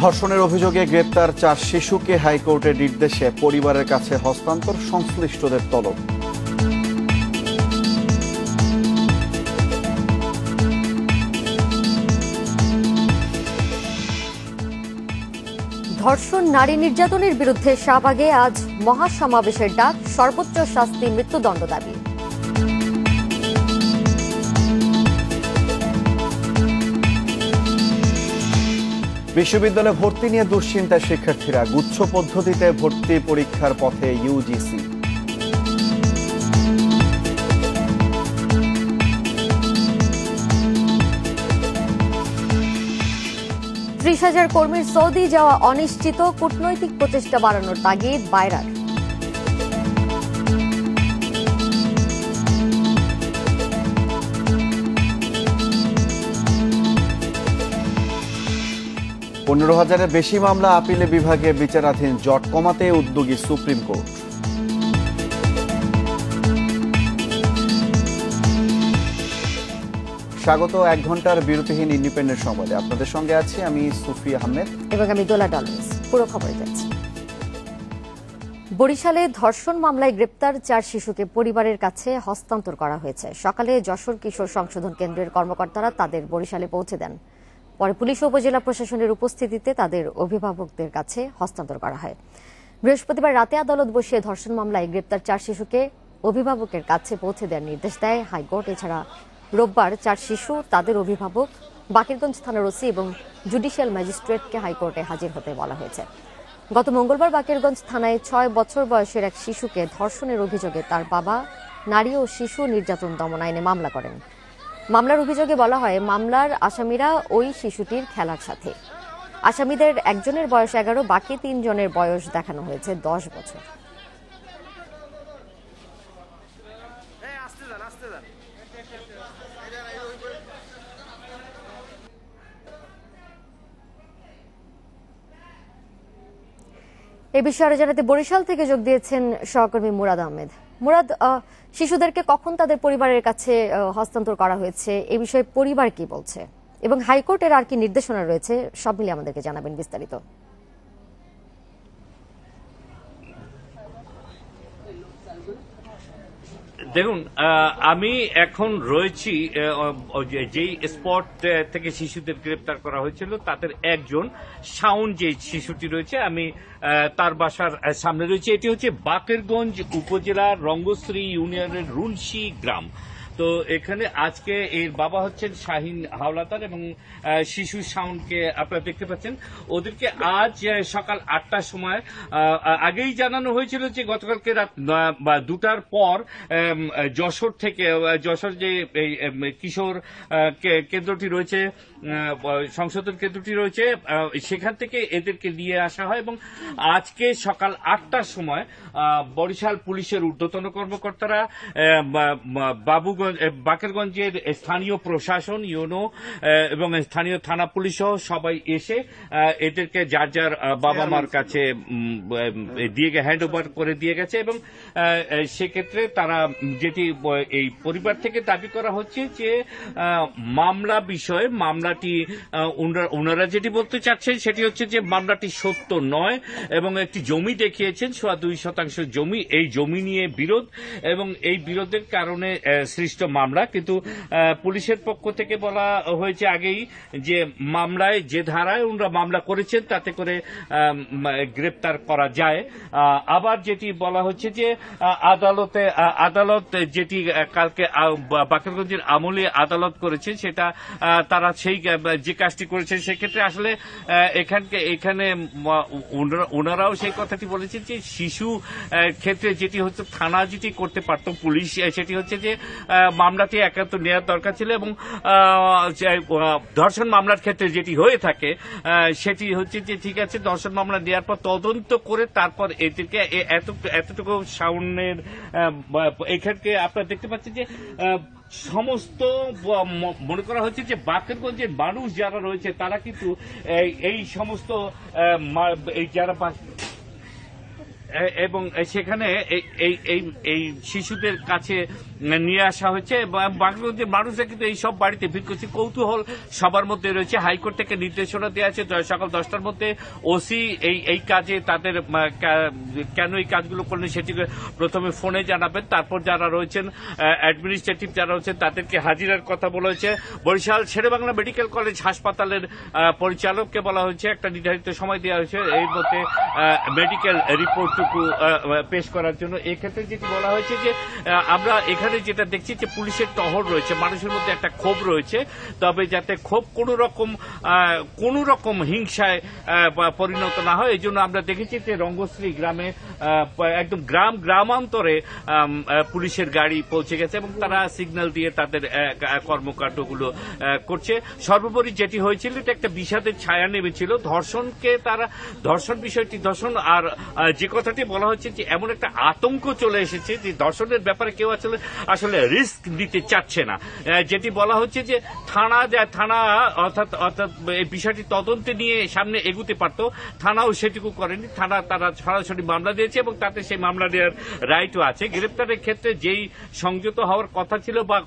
ধর্ষণের অভিযোগে গ্রেপ্তার 4 শিশুকে হাইকোর্টের নির্দেশে পরিবারের কাছে হস্তান্তর, সংশ্লিষ্টদের তলব। ধর্ষণ, নারী নির্যাতনের বিরুদ্ধে শাহবাগে আজ মহাসমাবেশের ডাক, সর্বোচ্চ শাস্তি মৃত্যুদণ্ড দাবি। বিশ্ববিদ্যালয়ে ভর্তি নিয়ে দুশ্চিন্তায় শিক্ষার্থীরা, গুচ্ছ পদ্ধতিতে ভর্তি পরীক্ষার পথে ইউজিসি। ত্রিশ হাজার কর্মীর সৌদি যাওয়া অনিশ্চিত, কূটনৈতিক প্রচেষ্টা বাড়ানোর তাগিদ বাইরার। পনেরো হাজারের বেশি মামলা আপিলে বিভাগে বিচারাধীন, জট কমাতে উদ্যোগী সুপ্রিম কোর্ট। স্বাগত 1 ঘন্টার বিরতিহীন ইন্ডিপেন্ডেন্ট সংবাদে। আপনাদের সঙ্গে আছি আমি সুফি আহমেদ এবং আমি দোলা ডলমিস। পুরো খবরে যাচ্ছি। বরিশালে ধর্ষণ মামলায় গ্রেপ্তার 4 শিশুকে পরিবারের কাছে হস্তান্তর করা হয়েছে। সকালে যশোর কিশোর সংশোধন কেন্দ্রের কর্মকর্তারা তাদের বরিশালে পৌঁছে দেন। পরে পুলিশ ও উপজেলা প্রশাসনের উপস্থিতিতে তাদের অভিভাবকদের কাছে হস্তান্তর করা হয়। বৃহস্পতিবার রাতে আদালত বসিয়ে ধর্ষণ মামলায় গ্রেপ্তার 4 শিশুকে অভিভাবকের কাছে পৌঁছে দেওয়ার নির্দেশ দেয় হাইকোর্ট। এছাড়া রোববার 4 শিশু, তাদের অভিভাবক, বাকেরগঞ্জ থানার ওসি এবং জুডিশিয়াল ম্যাজিস্ট্রেটকে হাইকোর্টে হাজির হতে বলা হয়েছে। গত মঙ্গলবার বাকেরগঞ্জ থানায় 6 বছর বয়সের এক শিশুকে ধর্ষণের অভিযোগে তার বাবা নারী ও শিশু নির্যাতন দমন আইনে মামলা করেন। মামলার অভিযোগে বলা হয়, মামলার আসামিরা ওই শিশুটির খেলার সাথে। আসামিদের একজনের বয়স 11, বাকি 3 জনের বয়স দেখানো হয়েছে 10 বছর। এই বিষয়ে আরো জানাতে বরিশাল থেকে যোগ দিয়েছেন সহকর্মী মুরাদ আহমেদ। মুরাদ, শিশুদেরকে কখন তাদের পরিবারের কাছে হস্তান্তর করা হয়েছে, এই বিষয়ে পরিবার কি বলছে এবং হাইকোর্টের আর কি নির্দেশনা রয়েছে, সব মিলিয়ে আমাদেরকে জানাবেন বিস্তারিত। দেখুন, আমি এখন রয়েছি যেই স্পট থেকে শিশুদের গ্রেপ্তার করা হয়েছিল তাদের একজন শাওন যে শিশুটি রয়েছে, আমি তার বাসার সামনে রয়েছে। এটি হচ্ছে বাকেরগঞ্জ উপজেলার রঙ্গশ্রী ইউনিয়নের রুনশি গ্রাম। তো এখানে আজকে এর বাবা হচ্ছেন শাহিন হাওলাদার এবং শিশু শাওনকে আপনারা দেখতে পাচ্ছেন। ওদেরকে আজ সকাল 8টার সময় আগেই জানানো হয়েছিল যে গতকালকে রাত 2টার পর যশোর থেকে, যশোর যে কিশোর কেন্দ্রটি রয়েছে, সংশোধন কেন্দ্রটি রয়েছে, সেখান থেকে এদেরকে নিয়ে আসা হয় এবং আজকে সকাল 8টার সময় বরিশাল পুলিশের ঊর্ধ্বতন কর্মকর্তারা, বাকেরগঞ্জের স্থানীয় প্রশাসন, ইউনো এবং স্থানীয় থানা পুলিশ সহ সবাই এসে এদেরকে যার যার বাবা মার কাছে দিয়ে হ্যান্ড ওভার করে দিয়ে গেছে। এবং সেক্ষেত্রে তারা যেটি এই পরিবার থেকে দাবি করা হচ্ছে যে মামলা বিষয়ে, মামলাটি ওনারা যেটি বলতে চাচ্ছেন সেটি হচ্ছে যে মামলাটি সত্য নয় এবং একটি জমি দেখিয়েছেন 2.25 জমি, এই জমি নিয়ে বিরোধ এবং এই বিরোধের কারণে সৃষ্ট মামলা। কিন্তু পুলিশের পক্ষ থেকে বলা হয়েছে আগেই যে মামলায় যে ধারায় ওনারা মামলা করেছেন তাতে করে গ্রেপ্তার করা যায়। আবার যেটি বলা হচ্ছে যে আদালত যেটি কালকে বাকেরগঞ্জের আমলে আদালত করেছে সেটা তারা সেই যে কাজটি করেছেন সেক্ষেত্রে আসলে এখানে ওনারাও সেই কথাটি বলেছেন যে শিশু ক্ষেত্রে যেটি হচ্ছে থানা যেটি করতে পারত পুলিশ, সেটি হচ্ছে যে মামলাটি একান্ত নেওয়ার দরকার ছিল এবং ধর্ষণ মামলার ক্ষেত্রে যেটি হয়ে থাকে সেটি হচ্ছে যে ঠিক আছে, ধর্ষণ মামলা নেওয়ার পর তদন্ত করে তারপর এদেরকে এতটুকু সাউন্ডের এখানকে আপনারা দেখতে পাচ্ছেন যে সমস্ত মনে করা হচ্ছে যে বাকেরগঞ্জের মানুষ যারা রয়েছে তারা কিন্তু এই সমস্ত এই যারা এবং সেখানে এই শিশুদের কাছে নিয়ে আসা হয়েছে। বাংলাদেশের মানুষরা কিন্তু এই সব বাড়িতে ভিড় করছে, কৌতূহল সবার মধ্যে রয়েছে। হাইকোর্ট থেকে নির্দেশনা দেওয়া আছে সকাল 10টার মধ্যে ওসি এই কাজে তাদের কেন এই কাজগুলো করলেন সেটিকে প্রথমে ফোনে জানাবেন, তারপর যারা রয়েছেন অ্যাডমিনিস্ট্রেটিভ যারা রয়েছেন তাদেরকে হাজিরার কথা বলা হয়েছে। বরিশাল শেরেবাংলা মেডিকেল কলেজ হাসপাতালের পরিচালককে বলা হয়েছে একটা নির্ধারিত সময় দেওয়া হয়েছে এর মধ্যে মেডিকেল রিপোর্টটুকু পেশ করার জন্য। এক্ষেত্রে যেটি বলা হয়েছে যে আমরা এখানে যেটা দেখছি যে পুলিশের টহল রয়েছে, মানুষের মধ্যে একটা ক্ষোভ রয়েছে, তবে যাতে ক্ষোভ কোন রকম হিংসায় পরিণত না হয় এই জন্য আমরা দেখেছি যে রঙ্গশ্রী গ্রামে একদম গ্রামান্তরে পুলিশের গাড়ি পৌঁছে গেছে এবং তারা সিগন্যাল দিয়ে তাদের কর্মকাণ্ডগুলো করছে। সর্বোপরি যেটি হয়েছিল এটা একটা বিষাদের ছায়া নেমেছিল, ধর্ষণ বিষয়টি ধর্ষণ, আর যে কথাটি বলা হচ্ছে যে এমন একটা আতঙ্ক চলে এসেছে যে ধর্ষণের ব্যাপারে কেউ আসলে রিস্ক নিতে চাচ্ছে না। যেটি বলা হচ্ছে যে থানা অর্থাৎ এই বিষয়টি তদন্তে নিয়ে সামনে এগুতে পারত, থানাও সেটুকু করেনি। তারা সরাসরি মামলা দিয়েছে এবং তাতে সেই মামলা দেওয়ার রাইটও আছে। গ্রেপ্তারের ক্ষেত্রে যেই সংযত হওয়ার কথা ছিল বা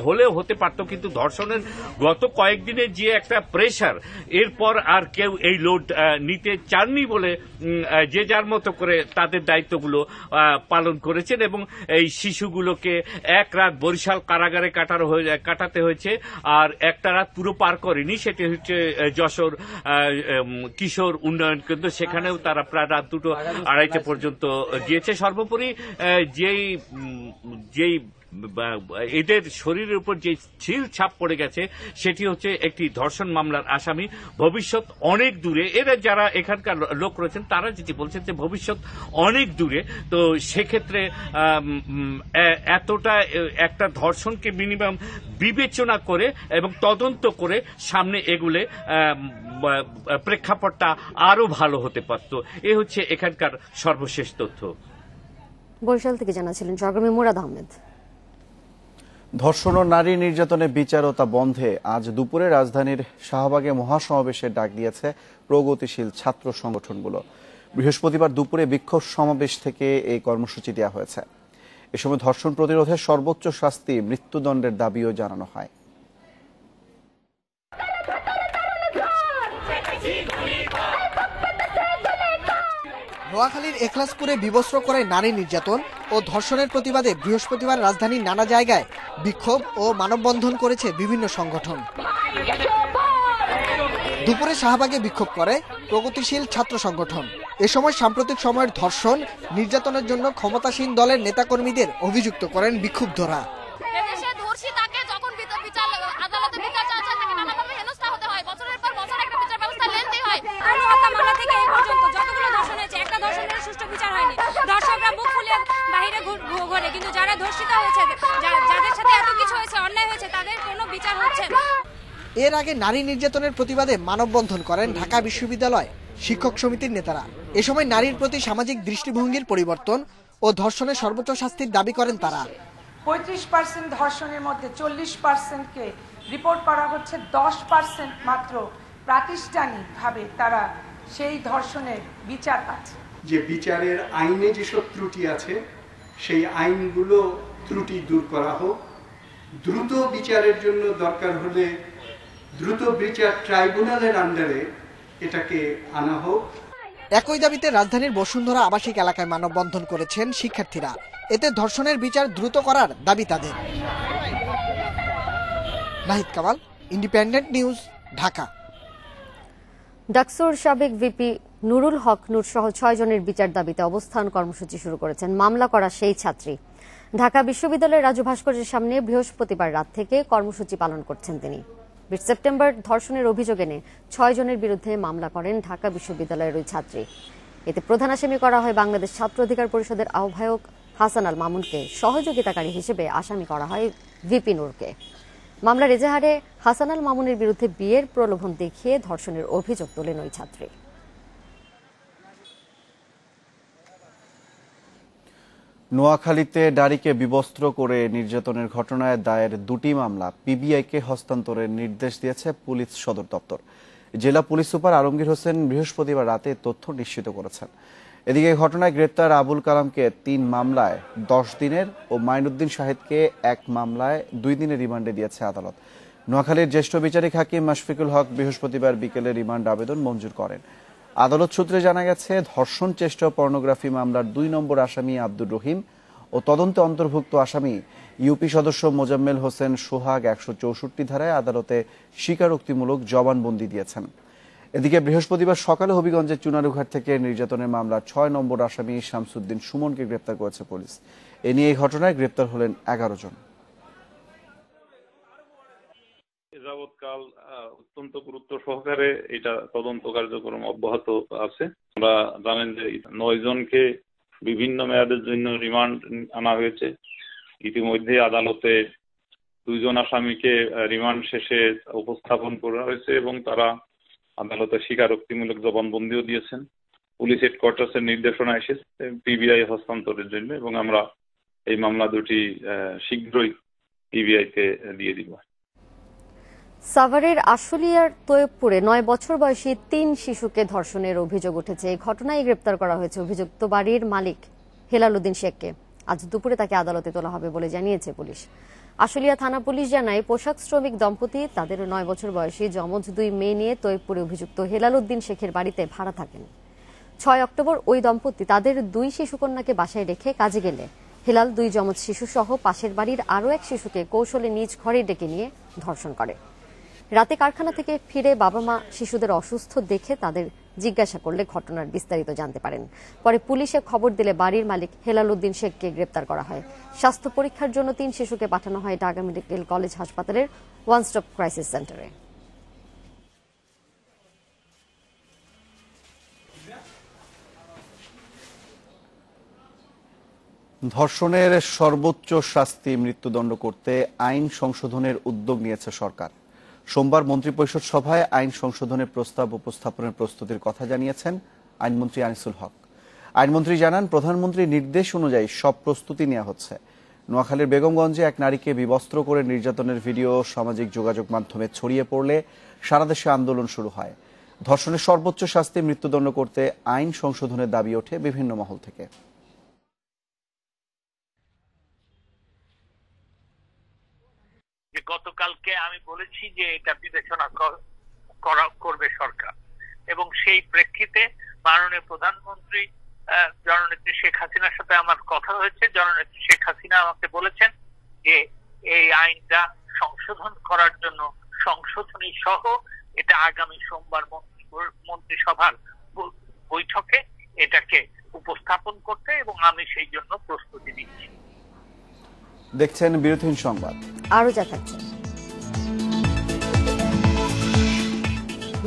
হলেও হতে পারত, কিন্তু ধর্ষণের গত কয়েকদিনে যে একটা প্রেশার, এরপর আর কেউ এই লোড নিতে চাননি বলে যে যার মতো করে তাদের দায়িত্বগুলো পালন করেছেন এবং এই শিশুগুলোকে এক রাত বরিশাল কারাগারে কাটাতে হয়েছে, আর একটা রাত পুরো পার করেনি। সেটি হচ্ছে যশোর কিশোর উন্নয়ন কেন্দ্র, সেখানেও তারা প্রায় রাত 2-2:30 পর্যন্ত গিয়েছে। সর্বোপরি যেই এদের শরীরের উপর যে ছিল ছাপ পড়ে গেছে সেটি হচ্ছে একটি ধর্ষণ মামলার আসামি। ভবিষ্যৎ অনেক দূরে, এরা যারা এখানকার লোক রয়েছেন তারা যেটি বলছেন যে ভবিষ্যৎ অনেক দূরে। তো সেক্ষেত্রে এতটা একটা ধর্ষণকে মিনিমাম বিবেচনা করে এবং তদন্ত করে সামনে এগুলে প্রেক্ষাপটটা আরো ভালো হতে পারত। এ হচ্ছে এখানকার সর্বশেষ তথ্য। বরিশাল থেকে জানাছিলেন সহকর্মী মুরাদ আহমেদ। ধর্ষণ ও নারী নির্যাতনের বিচার ও তা বন্ধে আজ দুপুরে রাজধানীর শাহবাগে মহাসমাবেশের ডাক দিয়েছে প্রগতিশীল ছাত্র সংগঠনগুলো। বৃহস্পতিবার দুপুরে বিক্ষোভ সমাবেশ থেকে এই কর্মসূচি দেওয়া হয়েছে। এ সময় ধর্ষণ প্রতিরোধে সর্বোচ্চ শাস্তি মৃত্যুদণ্ডের দাবিও জানানো হয়। নোয়াখালীর এখলাসপুরে বিবস্ত্র করে নারী নির্যাতন ও ধর্ষণের প্রতিবাদে বৃহস্পতিবার রাজধানীর নানা জায়গায় বিক্ষোভ ও মানববন্ধন করেছে বিভিন্ন সংগঠন। দুপুরে শাহবাগে বিক্ষোভ করে প্রগতিশীল ছাত্র সংগঠন। এ সময় সাম্প্রতিক সময়ের ধর্ষণ নির্যাতনের জন্য ক্ষমতাসীন দলের নেতাকর্মীদের অভিযুক্ত করেন বিক্ষুব্ধরা। কিন্তু যারা ধর্ষিত হয়েছে, যাদের সাথে এত কিছু হয়েছে, অন্যায় হয়েছে, তাদের কোনো বিচার হচ্ছে না। এর আগে নারী নির্যাতনের প্রতিবাদে মানববন্ধন করেন ঢাকা বিশ্ববিদ্যালয় শিক্ষক সমিতির নেতারা। এ সময় নারীর প্রতি সামাজিক দৃষ্টিভঙ্গির পরিবর্তন ও ধর্ষণের সর্বোচ্চ শাস্তির দাবি করেন তারা। 35% ধর্ষণের মধ্যে 40%কে রিপোর্ট করা হচ্ছে, 10% মাত্র প্রাতিষ্ঠানিকভাবে তারা সেই ধর্ষণের বিচার পাচ্ছে। যে বিচারের আইনে যেসব ত্রুটি আছে সেই আইনগুলো ত্রুটি দূর করা হোক। দ্রুত বিচারের জন্য দরকার হলে দ্রুত বিচার ট্রাইব্যুনালের আন্ডারে এটাকে আনা হোক। একই দাবিতে রাজধানীর বসুন্ধরা আবাসিক এলাকায় মানববন্ধন করেছেন শিক্ষার্থীরা। এতে ধর্ষণের বিচার দ্রুত করার দাবি তাদের। Nahid Kamal, independent news, Dhaka. ডাকসুর সাবেক ভিপি নুরুল হক নূর সহ 6 জনের বিচার দাবিতে অবস্থান কর্মসূচি শুরু করেছেন মামলা করা সেই ছাত্রী। ঢাকা বিশ্ববিদ্যালয়ের রাজু ভাস্কর্যের সামনে বৃহস্পতিবার রাত থেকে কর্মসূচি পালন করছেন তিনি। 20 সেপ্টেম্বর ধর্ষণের অভিযোগ এনে 6 জনের বিরুদ্ধে মামলা করেন ঢাকা বিশ্ববিদ্যালয়ের ওই ছাত্রী। এতে প্রধান আসামি করা হয় বাংলাদেশ ছাত্র অধিকার পরিষদের আহ্বায়ক হাসান আল মামুনকে। সহযোগিতাকারী হিসেবে আসামি করা হয় ভিপি নূরকে। মামলার এজাহারে হাসান আল মামুনের বিরুদ্ধে বিয়ের প্রলোভন দেখিয়ে ধর্ষণের অভিযোগ তোলেন ওই ছাত্রী। নোয়াখালীতে নারীকে বিবস্ত্র করে নির্যাতনের ঘটনায় দায়ের 2টি মামলা পিবিআইকে হস্তান্তরের নির্দেশ দিয়েছে পুলিশ সদর দপ্তর। জেলা পুলিশ সুপার আলমগীর হোসেন বৃহস্পতিবার রাতে তথ্য নিশ্চিত করেছেন। এদিকে ঘটনায় গ্রেপ্তার আবুল কালামকে 3 মামলায় 10 দিনের ও মাইনুদ্দিন শাহিদকে 1 মামলায় 2 দিনের রিমান্ডে দিয়েছে আদালত। নোয়াখালীর জ্যেষ্ঠ বিচারিক হাকিম মাশফিকুল হক বৃহস্পতিবার বিকেলে রিমান্ড আবেদন মঞ্জুর করেন। আদালত সূত্রে জানা গেছে, ধর্ষণ চেষ্টা পর্নোগ্রাফি মামলার 2 নম্বর আসামি আব্দুর রহিম ও তদন্তে অন্তর্ভুক্ত আসামি ইউপি সদস্য মোজাম্মেল হোসেন সোহাগ 164 ধারায় আদালতে স্বীকারোক্তিমূলক জবানবন্দি দিয়েছেন। এদিকে বৃহস্পতিবার সকালে হবিগঞ্জের চুনারুঘাট থেকে নির্যাতনের মামলার 6 নম্বর আসামি শামসুদ্দিন সুমনকে গ্রেপ্তার করেছে পুলিশ। এ নিয়ে এই ঘটনায় গ্রেপ্তার হলেন 11 জন। যাবৎকাল অত্যন্ত গুরুত্ব সহকারে এটা তদন্ত কার্যক্রম অব্যাহত আছে। আমরা জানেন যে 9 জনকে বিভিন্ন মেয়াদের জন্য রিমান্ড আনা হয়েছে। ইতিমধ্যে আদালতে 2 জন আসামিকে রিমান্ড শেষে উপস্থাপন করা হয়েছে এবং তারা আদালতে স্বীকারোক্তিমূলক জবানবন্দিও দিয়েছেন। পুলিশ হেডকোয়ার্টার্সের নির্দেশনা এসেছে পিবিআই হস্তান্তরের জন্য এবং আমরা এই মামলা দুটি শীঘ্রই পিবিআইতে দিয়ে দিব। সাভারের আশুলিয়ার তৈয়বপুরে 9 বছর বয়সী 3 শিশুকে ধর্ষণের অভিযোগ উঠেছে। এই ঘটনায় গ্রেপ্তার করা হয়েছে অভিযুক্ত বাড়ির মালিক হেলাল উদ্দিন শেখকে। আজ দুপুরে তাকে আদালতে তোলা হবে বলে জানিয়েছে পুলিশ। আশুলিয়া থানা পুলিশ জানায়, পোশাক শ্রমিক দম্পতি তাদের 9 বছর বয়সী যমজ 2 মেয়ে নিয়ে তৈয়বপুরে অভিযুক্ত হেলাল উদ্দিন শেখের বাড়িতে ভাড়া থাকেন। 6 অক্টোবর ওই দম্পতি তাদের 2 শিশুকন্যাকে বাসায় রেখে কাজে গেলে হেলাল 2 যমজ শিশু সহ পাশের বাড়ির আরও 1 শিশুকে কৌশলে নিজ ঘরে ডেকে নিয়ে ধর্ষণ করে। রাতে কারখানা থেকে ফিরে বাবা মা শিশুদের অসুস্থ দেখে তাদের জিজ্ঞাসা করলে ঘটনার বিস্তারিত জানতে পারেন। পরে পুলিশে খবর দিলে বাড়ির মালিক হেলাল উদ্দিন শেখকে গ্রেপ্তার করা হয়। স্বাস্থ্য পরীক্ষার জন্য 3 শিশুকে পাঠানো হয় ঢাকা মেডিকেল কলেজ হাসপাতালের ওয়ান স্টপ ক্রাইসিস সেন্টারে। ধর্ষণের সর্বোচ্চ শাস্তি মৃত্যুদণ্ড করতে আইন সংশোধনের উদ্যোগ নিয়েছে সরকার। সোমবার মন্ত্রিপরিষদ সভায় আইন সংশোধনের প্রস্তাব উপস্থাপনের প্রস্তুতির কথা জানিয়েছেন আইনমন্ত্রী আনিসুল হক। আইনমন্ত্রী জানান, প্রধানমন্ত্রীর নির্দেশ অনুযায়ী সব প্রস্তুতি নেওয়া হচ্ছে। নোয়াখালীর বেগমগঞ্জে এক নারীকে বিবস্ত্র করে নির্যাতনের ভিডিও সামাজিক যোগাযোগ মাধ্যমে ছড়িয়ে পড়লে সারা দেশে আন্দোলন শুরু হয়। ধর্ষণের সর্বোচ্চ শাস্তি মৃত্যুদণ্ড করতে আইন সংশোধনের দাবি ওঠে বিভিন্ন মহল থেকে। গতকালকে আমি বলেছি যে এটা বিবেচনা করবে সরকার এবং সেই প্রেক্ষিতে মাননীয় প্রধানমন্ত্রী জননেত্রী শেখ হাসিনার সাথে আমার কথা হয়েছে। জননেত্রী শেখ হাসিনা আমাকে বলেছেন যে এই আইনটা সংশোধন করার জন্য সংশোধনী সহ এটা আগামী সোমবার মন্ত্রিসভার বৈঠকে এটাকে উপস্থাপন করতে এবং আমি সেই জন্য প্রস্তুতি নিচ্ছি। দেখছেন বিরতিহীন সংবাদ। আরো যা থাকছে,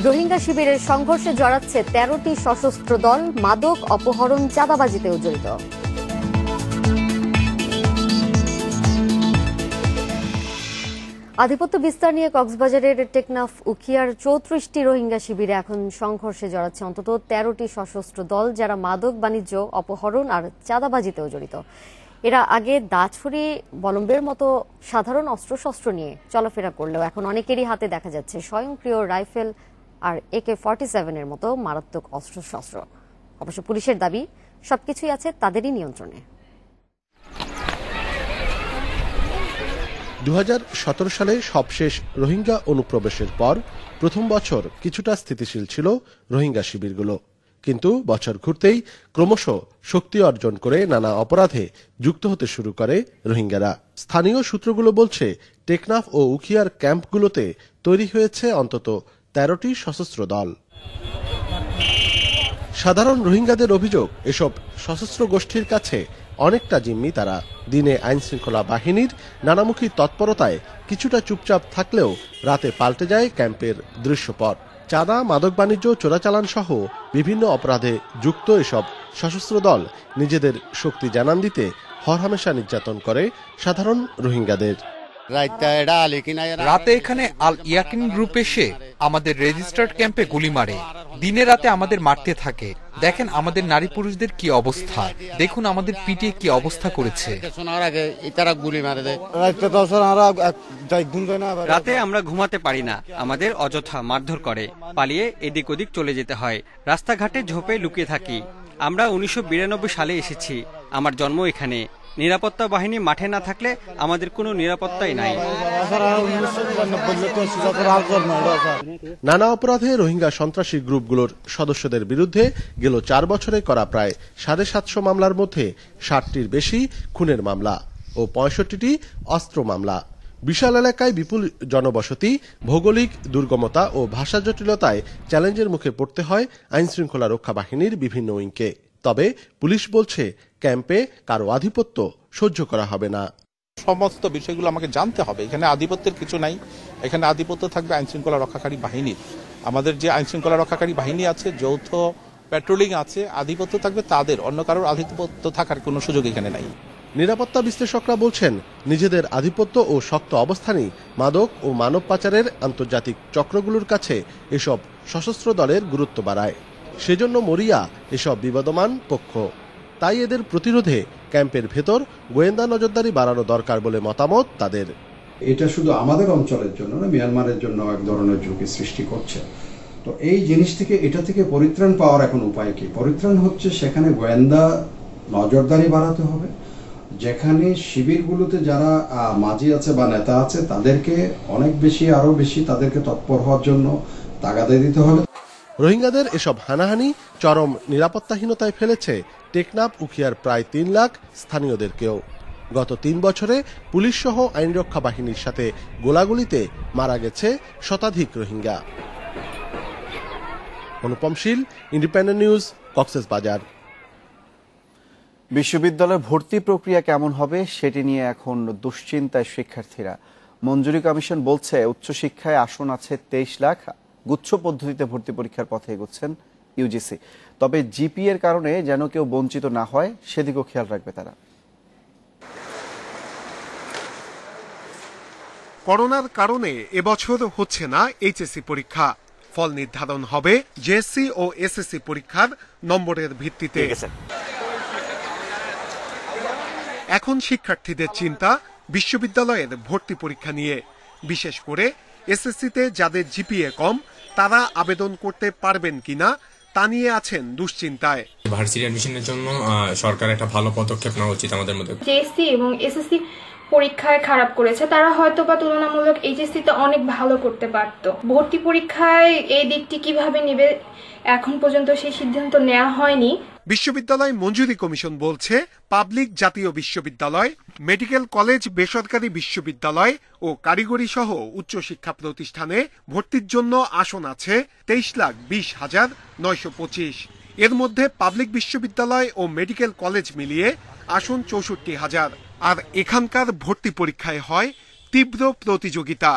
রোহিঙ্গা শিবিরের সংঘর্ষে জড়াচ্ছে 13টি সশস্ত্র দল, মাদক অপহরণ চাঁদাবাজিতেও জড়িত। আধিপত্য বিস্তার নিয়ে কক্সবাজারের টেকনাফ উখিয়ার 34টি রোহিঙ্গা শিবিরে এখন সংঘর্ষে জড়াচ্ছে অন্তত 13টি সশস্ত্র দল, যারা মাদক বাণিজ্য, অপহরণ আর চাঁদাবাজিতেও জড়িত। এরা আগে দাছুরি, বলম্বের মতো সাধারণ অস্ত্রশস্ত্র নিয়ে চলাফেরা করলেও এখন অনেকেরই হাতে দেখা যাচ্ছে স্বয়ংক্রিয় রাইফেল আর AK-47 এর মতো মারাত্মক অস্ত্রশস্ত্র। অবশ্য পুলিশের দাবি, সবকিছুই আছে তাদেরই নিয়ন্ত্রণে। 2017 সালে সবশেষ রোহিঙ্গা অনুপ্রবেশের পর প্রথম বছর কিছুটা স্থিতিশীল ছিল রোহিঙ্গা শিবিরগুলো, কিন্তু বছর ঘুরতেই ক্রমশ শক্তি অর্জন করে নানা অপরাধে যুক্ত হতে শুরু করে রোহিঙ্গারা। স্থানীয় সূত্রগুলো বলছে, টেকনাফ ও উখিয়ার ক্যাম্পগুলোতে তৈরি হয়েছে অন্তত 13টি সশস্ত্র দল। সাধারণ রোহিঙ্গাদের অভিযোগ, এসব সশস্ত্র গোষ্ঠীর কাছে অনেকটা জিম্মি তারা। দিনে আইনশৃঙ্খলা বাহিনীর নানামুখী তৎপরতায় কিছুটা চুপচাপ থাকলেও রাতে পাল্টে যায় ক্যাম্পের দৃশ্যপট। চাঁদা, মাদক বাণিজ্য, চোরাচালান সহ বিভিন্ন অপরাধে যুক্ত এসব সশস্ত্র দল নিজেদের শক্তি জানান দিতে হরহামেশা নির্যাতন করে সাধারণ রোহিঙ্গাদের। রাতে এখানে আল ইয়াকিন গ্রুপ এসে আমাদের রেজিস্টার্ড ক্যাম্পে গুলি মারে, দিনে রাতে আমাদের মারতে থাকে। দেখেন আমাদের নারী পুরুষদের কি অবস্থা, দেখুন আমাদের পিঠে কি অবস্থা করেছে। রাতে আমরা ঘুমাতে পারি না, আমাদের অযথা মারধর করে, পালিয়ে এদিক ওদিক চলে যেতে হয়, রাস্তাঘাটে ঝোপে লুকিয়ে থাকি। আমরা 1992 সালে এসেছি, আমার জন্ম এখানে। নিরাপত্তা বাহিনী মাঠে না থাকলে আমাদের কোনো নিরাপত্তাই নাই। নানা অপরাধে রোহিঙ্গা সন্ত্রাসী গ্রুপগুলোর সদস্যদের বিরুদ্ধে গেল 4 বছরে করা প্রায় 750 মামলার মধ্যে 60টির বেশি খুনের মামলা ও 65টি অস্ত্র মামলা। বিশাল এলাকায় বিপুল জনবসতি, ভৌগোলিক দুর্গমতা ও ভাষা জটিলতায় চ্যালেঞ্জের মুখে পড়তে হয় আইনশৃঙ্খলা রক্ষা বাহিনীর বিভিন্ন উইংকে। তবে পুলিশ বলছে ক্যাম্পে কারো আধিপত্য সহ্য করা হবে না। সমস্ত বিষয়গুলো আমাকে জানতে হবে। এখানে আধিপত্যের কিছু নাই, এখানে আধিপত্য থাকবে আইনশৃঙ্খলা রক্ষাকারী বাহিনীর। আমাদের যে আইনশৃঙ্খলা রক্ষাকারী বাহিনী আছে, যৌথ প্যাট্রোলিং আছে, আধিপত্য থাকবে তাদের, অন্য কারোর আধিপত্য থাকার কোনো সুযোগ এখানে নাই। নিরাপত্তা বিশ্লেষকরা বলছেন নিজেদের আধিপত্য ও শক্ত অবস্থানই মাদক ও মানব পাচারের আন্তর্জাতিক চক্রগুলোর কাছে এসব সশস্ত্র দলের গুরুত্ব বাড়ায়। সেজন্য মরিয়া এসব বিবাদমান পক্ষ। তাই এদের প্রতিরোধে ক্যাম্পের ভেতর গোয়েন্দা নজরদারি বাড়ানো দরকার বলে মতামত তাদের। এটা শুধু আমাদের অঞ্চলের জন্য না, মিয়ানমারের জন্য এক ধরনের ঝুঁকি সৃষ্টি করছে। তো এই জিনিস থেকে, এটা থেকে পরিত্রাণ পাওয়ার এখন উপায় কি? পরিত্রাণ হচ্ছে সেখানে গোয়েন্দা নজরদারি বাড়াতে হবে। যেখানে শিবিরগুলোতে যারা মাঝি আছে বা নেতা আছে তাদেরকে অনেক বেশি, আরো বেশি তাদেরকে তৎপর হওয়ার জন্য তাগাদা দিতে হবে। রোহিঙ্গাদের এসব হানাহানি চরম নিরাপত্তাহীনতায় ফেলেছে টেকনাফ উখিয়ার প্রায় 3 লাখ স্থানীয়দেরকেও। গত 3 বছরে পুলিশ সহ আইনরক্ষা বাহিনীর সাথে গোলাগুলিতে মারা গেছে শতাধিক রোহিঙ্গা। অনুপম শীল, ইন্ডিপেন্ডেন্ট নিউজ, কক্সবাজার। বিশ্ববিদ্যালয়ে ভর্তি প্রক্রিয়া কেমন হবে সেটি নিয়ে এখন দুশ্চিন্তায় শিক্ষার্থীরা। মঞ্জুরি কমিশন বলছে উচ্চশিক্ষায় আসন আছে 23 লাখ। গুচ্ছ পদ্ধতিতে ভর্তি পরীক্ষার পথে এগোচ্ছেন ইউজিসি। তবে জিপি এর কারণে যেন কেউ বঞ্চিত না হয় সেদিকেও খেয়াল রাখবে তারা। করোনার কারণে এবছর হচ্ছে না এইচএসসি পরীক্ষা। ফল নির্ধারণ হবে জেএসসি ও এসএসসি পরীক্ষার নম্বরের ভিত্তিতে। এখন শিক্ষার্থীদের চিন্তা বিশ্ববিদ্যালয়ের ভর্তি পরীক্ষা নিয়ে। বিশেষ করে এসএসসিতে যাদের জিপিএ কম তারা আবেদন করতে পারবেন কিনা তা নিয়ে আছেন দুশ্চিন্তায়। ভার্সিটি অ্যাডমিশনের জন্য সরকার একটা ভালো পদক্ষেপ নেওয়া উচিত আমাদের মধ্যে। জেএসসি এবং এসএসসি পরীক্ষায় খারাপ করেছে, তারা হয়তো বা তুলনামূলক এইচএসসিতে অনেক ভালো করতে পারত। ভর্তি পরীক্ষায় এই দিকটি কিভাবে নেবে এখন পর্যন্ত সেই সিদ্ধান্ত নেওয়া হয়নি। বিশ্ববিদ্যালয় মঞ্জুরি কমিশন বলছে পাবলিক জাতীয় বিশ্ববিদ্যালয়, মেডিকেল কলেজ, বেসরকারি বিশ্ববিদ্যালয় ও কারিগরি সহ উচ্চশিক্ষা প্রতিষ্ঠানে ভর্তির জন্য আসন আছে 23,20,925। এর মধ্যে পাবলিক বিশ্ববিদ্যালয় ও মেডিকেল কলেজ মিলিয়ে আসন 64,000। আর এখানকার ভর্তি পরীক্ষায় হয় তীব্র প্রতিযোগিতা।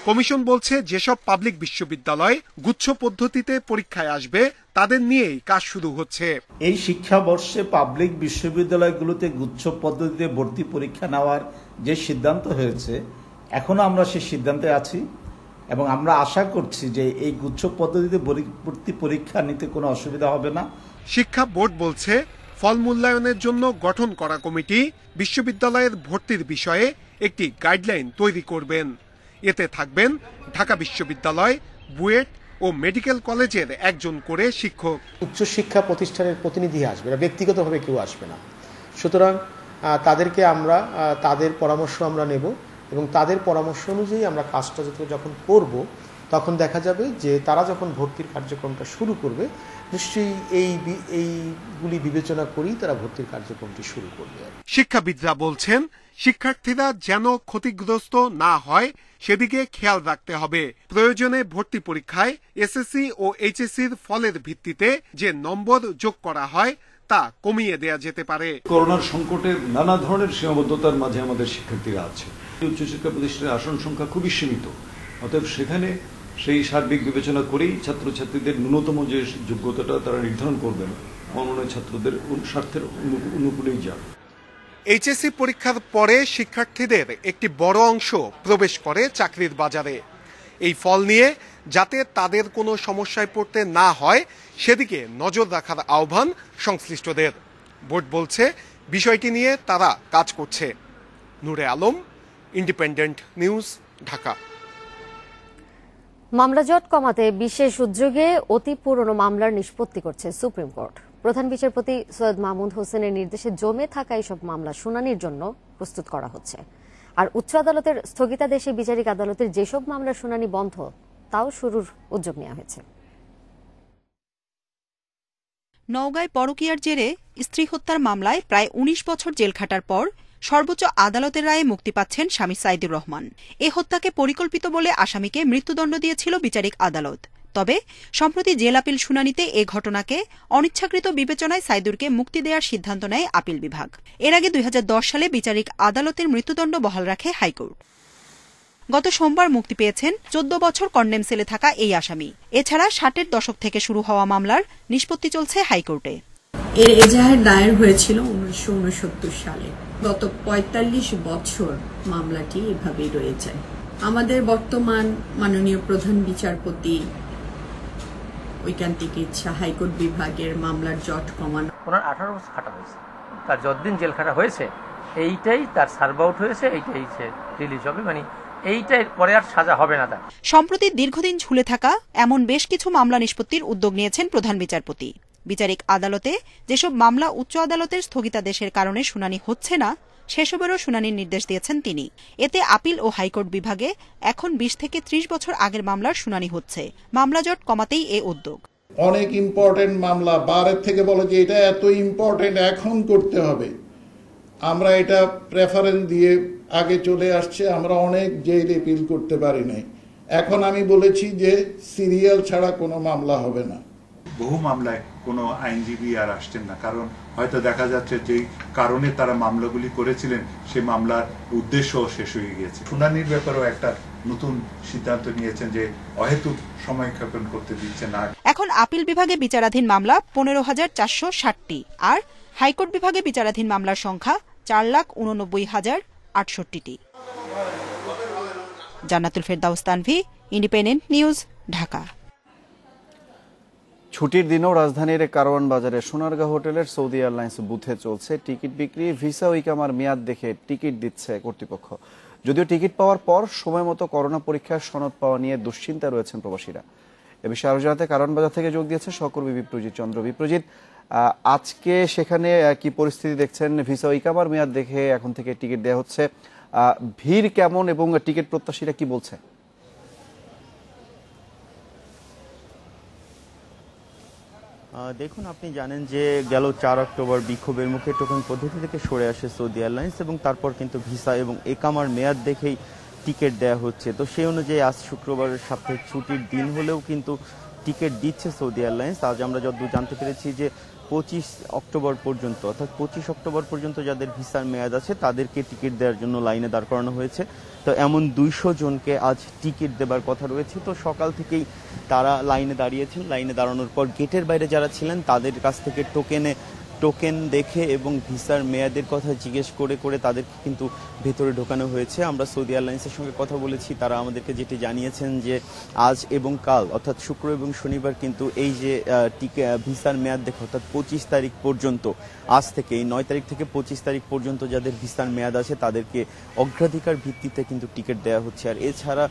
কমিশন বলছে যেসব পাবলিক বিশ্ববিদ্যালয় গুচ্ছ পদ্ধতিতে পরীক্ষায় আসবে তাদের নিয়েই কাজ শুরু হচ্ছে। এই শিক্ষাবর্ষে পাবলিক বিশ্ববিদ্যালয়গুলোতে গুচ্ছ পদ্ধতিতে ভর্তি পরীক্ষা নেওয়ার যে সিদ্ধান্ত হয়েছে, এখনো আমরা সেই সিদ্ধান্তে আছি এবং আমরা আশা করছি যে এই গুচ্ছ পদ্ধতিতে ভর্তি পরীক্ষা নিতে কোনো অসুবিধা হবে না। শিক্ষা বোর্ড বলছে ফল মূল্যায়নের জন্য গঠন করা কমিটি বিশ্ববিদ্যালয়ের ভর্তির বিষয়ে একটি গাইডলাইন তৈরি করবেন। এতে থাকবেন ঢাকা বিশ্ববিদ্যালয়, বুয়েট ও মেডিকেল কলেজের একজন করে শিক্ষক। উচ্চশিক্ষা প্রতিষ্ঠানের প্রতিনিধি আসবে না, ব্যক্তিগতভাবে কেউ আসবে না। সুতরাং তাদেরকে আমরা তাদের পরামর্শ আমরা নেব এবং তাদের পরামর্শ অনুযায়ী আমরা কাজটা যখন করব তখন দেখা যাবে যে তারা যখন ভর্তির কার্যক্রমটা শুরু করবে নিশ্চয়ই এইগুলি বিবেচনা করেই তারা ভর্তির কার্যক্রমটি শুরু করবে। শিক্ষাবিদরা বলছেন শিক্ষার্থীরা যেন ক্ষতিগ্রস্ত না হয় সেদিকে খেয়াল রাখতে হবে। প্রয়োজনে ভর্তি পরীক্ষায় এসএসসি ও এইচএসসির ফলের ভিত্তিতে যে নম্বর যোগ করা হয় তা কমিয়ে দেয়া যেতে পারে। করোনার সংকটের নানা ধরনের সীমাবদ্ধতার মাঝে আমাদের শিক্ষার্থীরা আছে। উচ্চশিক্ষা প্রতিষ্ঠানের আসন সংখ্যা খুবই সীমিত। অতএব সেখানে সেই সার্বিক বিবেচনা করেই ছাত্রছাত্রীদের ন্যূনতম যে যোগ্যতাটা তারা নির্ধারণ করবেন অন্যান্য ছাত্রদের স্বার্থের অনুকূলেই যাবে। এইচএসসি পরীক্ষার পরে শিক্ষার্থীদের একটি বড় অংশ প্রবেশ করে চাকরির বাজারে। এই ফল নিয়ে যাতে তাদের কোনো সমস্যায় পড়তে না হয় সেদিকে নজর রাখার আহ্বান সংশ্লিষ্টদের। বোর্ড বলছে বিষয়টি নিয়ে তারা কাজ করছে। নূরে আলম, ইন্ডিপেন্ডেন্ট নিউজ, ঢাকা। মামলা জট কমাতে বিশেষ উদ্যোগে অতি পুরনো মামলার নিষ্পত্তি করছে সুপ্রিম কোর্ট। প্রধান বিচারপতি সৈয়দ মাহমুদ হোসেনের নির্দেশে জমে থাকা এসব মামলা শুনানির জন্য প্রস্তুত করা হচ্ছে। আর উচ্চ আদালতের স্থগিতাদেশে বিচারিক আদালতের যেসব মামলার শুনানি বন্ধ তাও শুরুর উদ্যোগ নেওয়া হয়েছে। নওগাঁয় পরকীয়ার জেরে স্ত্রী হত্যার মামলায় প্রায় ১৯ বছর জেল খাটার পর সর্বোচ্চ আদালতের রায়ে মুক্তি পাচ্ছেন স্বামী সাইদুর রহমান। এ হত্যাকে পরিকল্পিত বলে আসামিকে মৃত্যুদণ্ড দিয়েছিল বিচারিক আদালত। তবে সম্প্রতি জেল আপিল শুনানিতে এ ঘটনাকে অনিচ্ছাকৃত বিবেচনায় সাইদুরকে মুক্তি দেওয়ার সিদ্ধান্ত নেয় আপিল বিভাগ। এর আগে ২০১০ সালে বিচারিক আদালতের মৃত্যুদণ্ড বহাল রাখে হাইকোর্ট। গত সোমবার মুক্তি পেয়েছেন ১৪ বছর কন্ডেম সেলে থাকা এই আসামি। এছাড়া ৬০-এর দশক থেকে শুরু হওয়া মামলার নিষ্পত্তি চলছে হাইকোর্টে। এর এজাহার দায়ের হয়েছিল ১৯৬৯ সালে। গত ৪৫ বছর মামলাটি এভাবেই রয়ে যায়। আমাদের বর্তমান মাননীয় প্রধান বিচারপতি ঐকান্তিক ইচ্ছা হাইকোর্ট বিভাগের মামলার জট কমানো। ওনার ১৮ বছর খাটা হয়েছে, তার যতদিন জেল খাটা হয়েছে এইটাই তার সার্ভ আউট হয়েছে, এইটাই সে রিলিজ হবে, মানে এইটাই পরে আর সাজা হবে না তার। সম্প্রতি দীর্ঘদিন ঝুলে থাকা এমন বেশ কিছু মামলা নিষ্পত্তির উদ্যোগ নিয়েছেন প্রধান বিচারপতি। বিচারিক আদালতে যেসব মামলা উচ্চ আদালতের স্থগিতাদেশের কারণে শুনানি হচ্ছে না সেসবেরও শুনানির নির্দেশ দিয়েছেন তিনি। এতে আপিল ও হাইকোর্ট বিভাগে এখন ২০ থেকে ৩০ বছর আগের মামলার শুনানি হচ্ছে। মামলা জট কমাতেই এ উদ্যোগ। অনেক ইম্পর্টেন্ট মামলা বারের থেকে বলে যে এটা এত ইম্পর্টেন্ট এখন করতে হবে, আমরা এটা প্রেফারেন্স দিয়ে আগে চলে আসছে, আমরা অনেক জেল আপিল করতে পারি নাই। এখন আমি বলেছি যে সিরিয়াল ছাড়া কোনো মামলা হবে না। বহু মামলায় কোনো আইনজীবী আর আসছেন না, কারণ হয়তো দেখা যাচ্ছে যে কারণে তারা মামলাগুলি করেছিলেন সে মামলার উদ্দেশ্যও শেষ হয়ে গিয়েছে। শুনানির ব্যাপারেও একটা নতুন সিদ্ধান্ত নিয়েছেন যে অহেতুক সময়ক্ষেপণ করতে দিচ্ছে না। এখন আপিল বিভাগে বিচারাধীন মামলা ১৫,৪৬০টি আর হাইকোর্ট বিভাগে বিচারাধীন মামলার সংখ্যা ৪,৮৯,০৬৮টি। জান্নাতুল ফেরদাউস তানভি, ইন্ডিপেন্ডেন্ট নিউজ, ঢাকা। ছুটির দিনেও রাজধানীর কারওয়ান বাজারে সোনারগাঁ হোটেলের সৌদি এয়ারলাইন্স বুথে চলছে টিকিট বিক্রি। ভিসা ও ইকামার মেয়াদ দেখে টিকিট দিচ্ছে কর্তৃপক্ষ। যদিও টিকিট পাওয়ার পর সময় মতো করোনা পরীক্ষার সনদ পাওয়া নিয়ে দুশ্চিন্তায় রয়েছেন প্রবাসীরা। এ বিষয়ে আরো জানাতে কারওয়ান বাজার থেকে যোগ দিয়েছে সহকর্মী বিপ্রজিৎ চন্দ্র। বিপ্রজিৎ, আজকে সেখানে কি পরিস্থিতি দেখছেন? ভিসা ও ইকামার মেয়াদ দেখে এখন থেকে টিকিট দেওয়া হচ্ছে, ভিড় কেমন এবং টিকিট প্রত্যাশীরা কি বলছে? দেখুন, আপনি জানেন যে গেল ৪ অক্টোবর বিক্ষোভের মুখে টোকেন পদ্ধতি থেকে সরে আসে সৌদি এয়ারলাইন্স এবং তারপর কিন্তু ভিসা এবং একামার মেয়াদ দেখেই টিকিট দেওয়া হচ্ছে। তো সেই অনুযায়ী আজ শুক্রবারের সাপ্তাহিক ছুটির দিন হলেও কিন্তু টিকিট দিচ্ছে সৌদি এয়ারলাইন্স। আজ আমরা যতদূর জানতে পেরেছি যে ২৫ অক্টোবর পর্যন্ত, অর্থাৎ ২৫ অক্টোবর পর্যন্ত যাদের ভিসার মেয়াদ আছে তাদেরকে টিকিট দেওয়ার জন্য লাইনে দাঁড় করানো হয়েছে। তো এমন ২০০ জনকে আজ টিকিট দেবার কথা রয়েছে। তো সকাল থেকেই তারা লাইনে দাঁড়িয়েছেন। লাইনে দাঁড়ানোর পর গেটের বাইরে যারা ছিলেন তাদের কাছ থেকে টোকেন দেখে এবং ভিসার মেয়াদের কথা জিজ্ঞেস করে করে তাদেরকে কিন্তু ভেতরে ঢোকানো হয়েছে। আমরা সৌদি এয়ারলাইন্সের সঙ্গে কথা বলেছি, তারা আমাদেরকে যেটি জানিয়েছেন যে আজ এবং কাল অর্থাৎ শুক্র এবং শনিবার কিন্তু এই যে ভিসার মেয়াদ দেখে অর্থাৎ ২৫ তারিখ পর্যন্ত, আজ থেকে এই ৯ তারিখ থেকে ২৫ তারিখ পর্যন্ত যাদের ভিসার মেয়াদ আছে তাদেরকে অগ্রাধিকার ভিত্তিতে কিন্তু টিকিট দেওয়া হচ্ছে। আর এছাড়া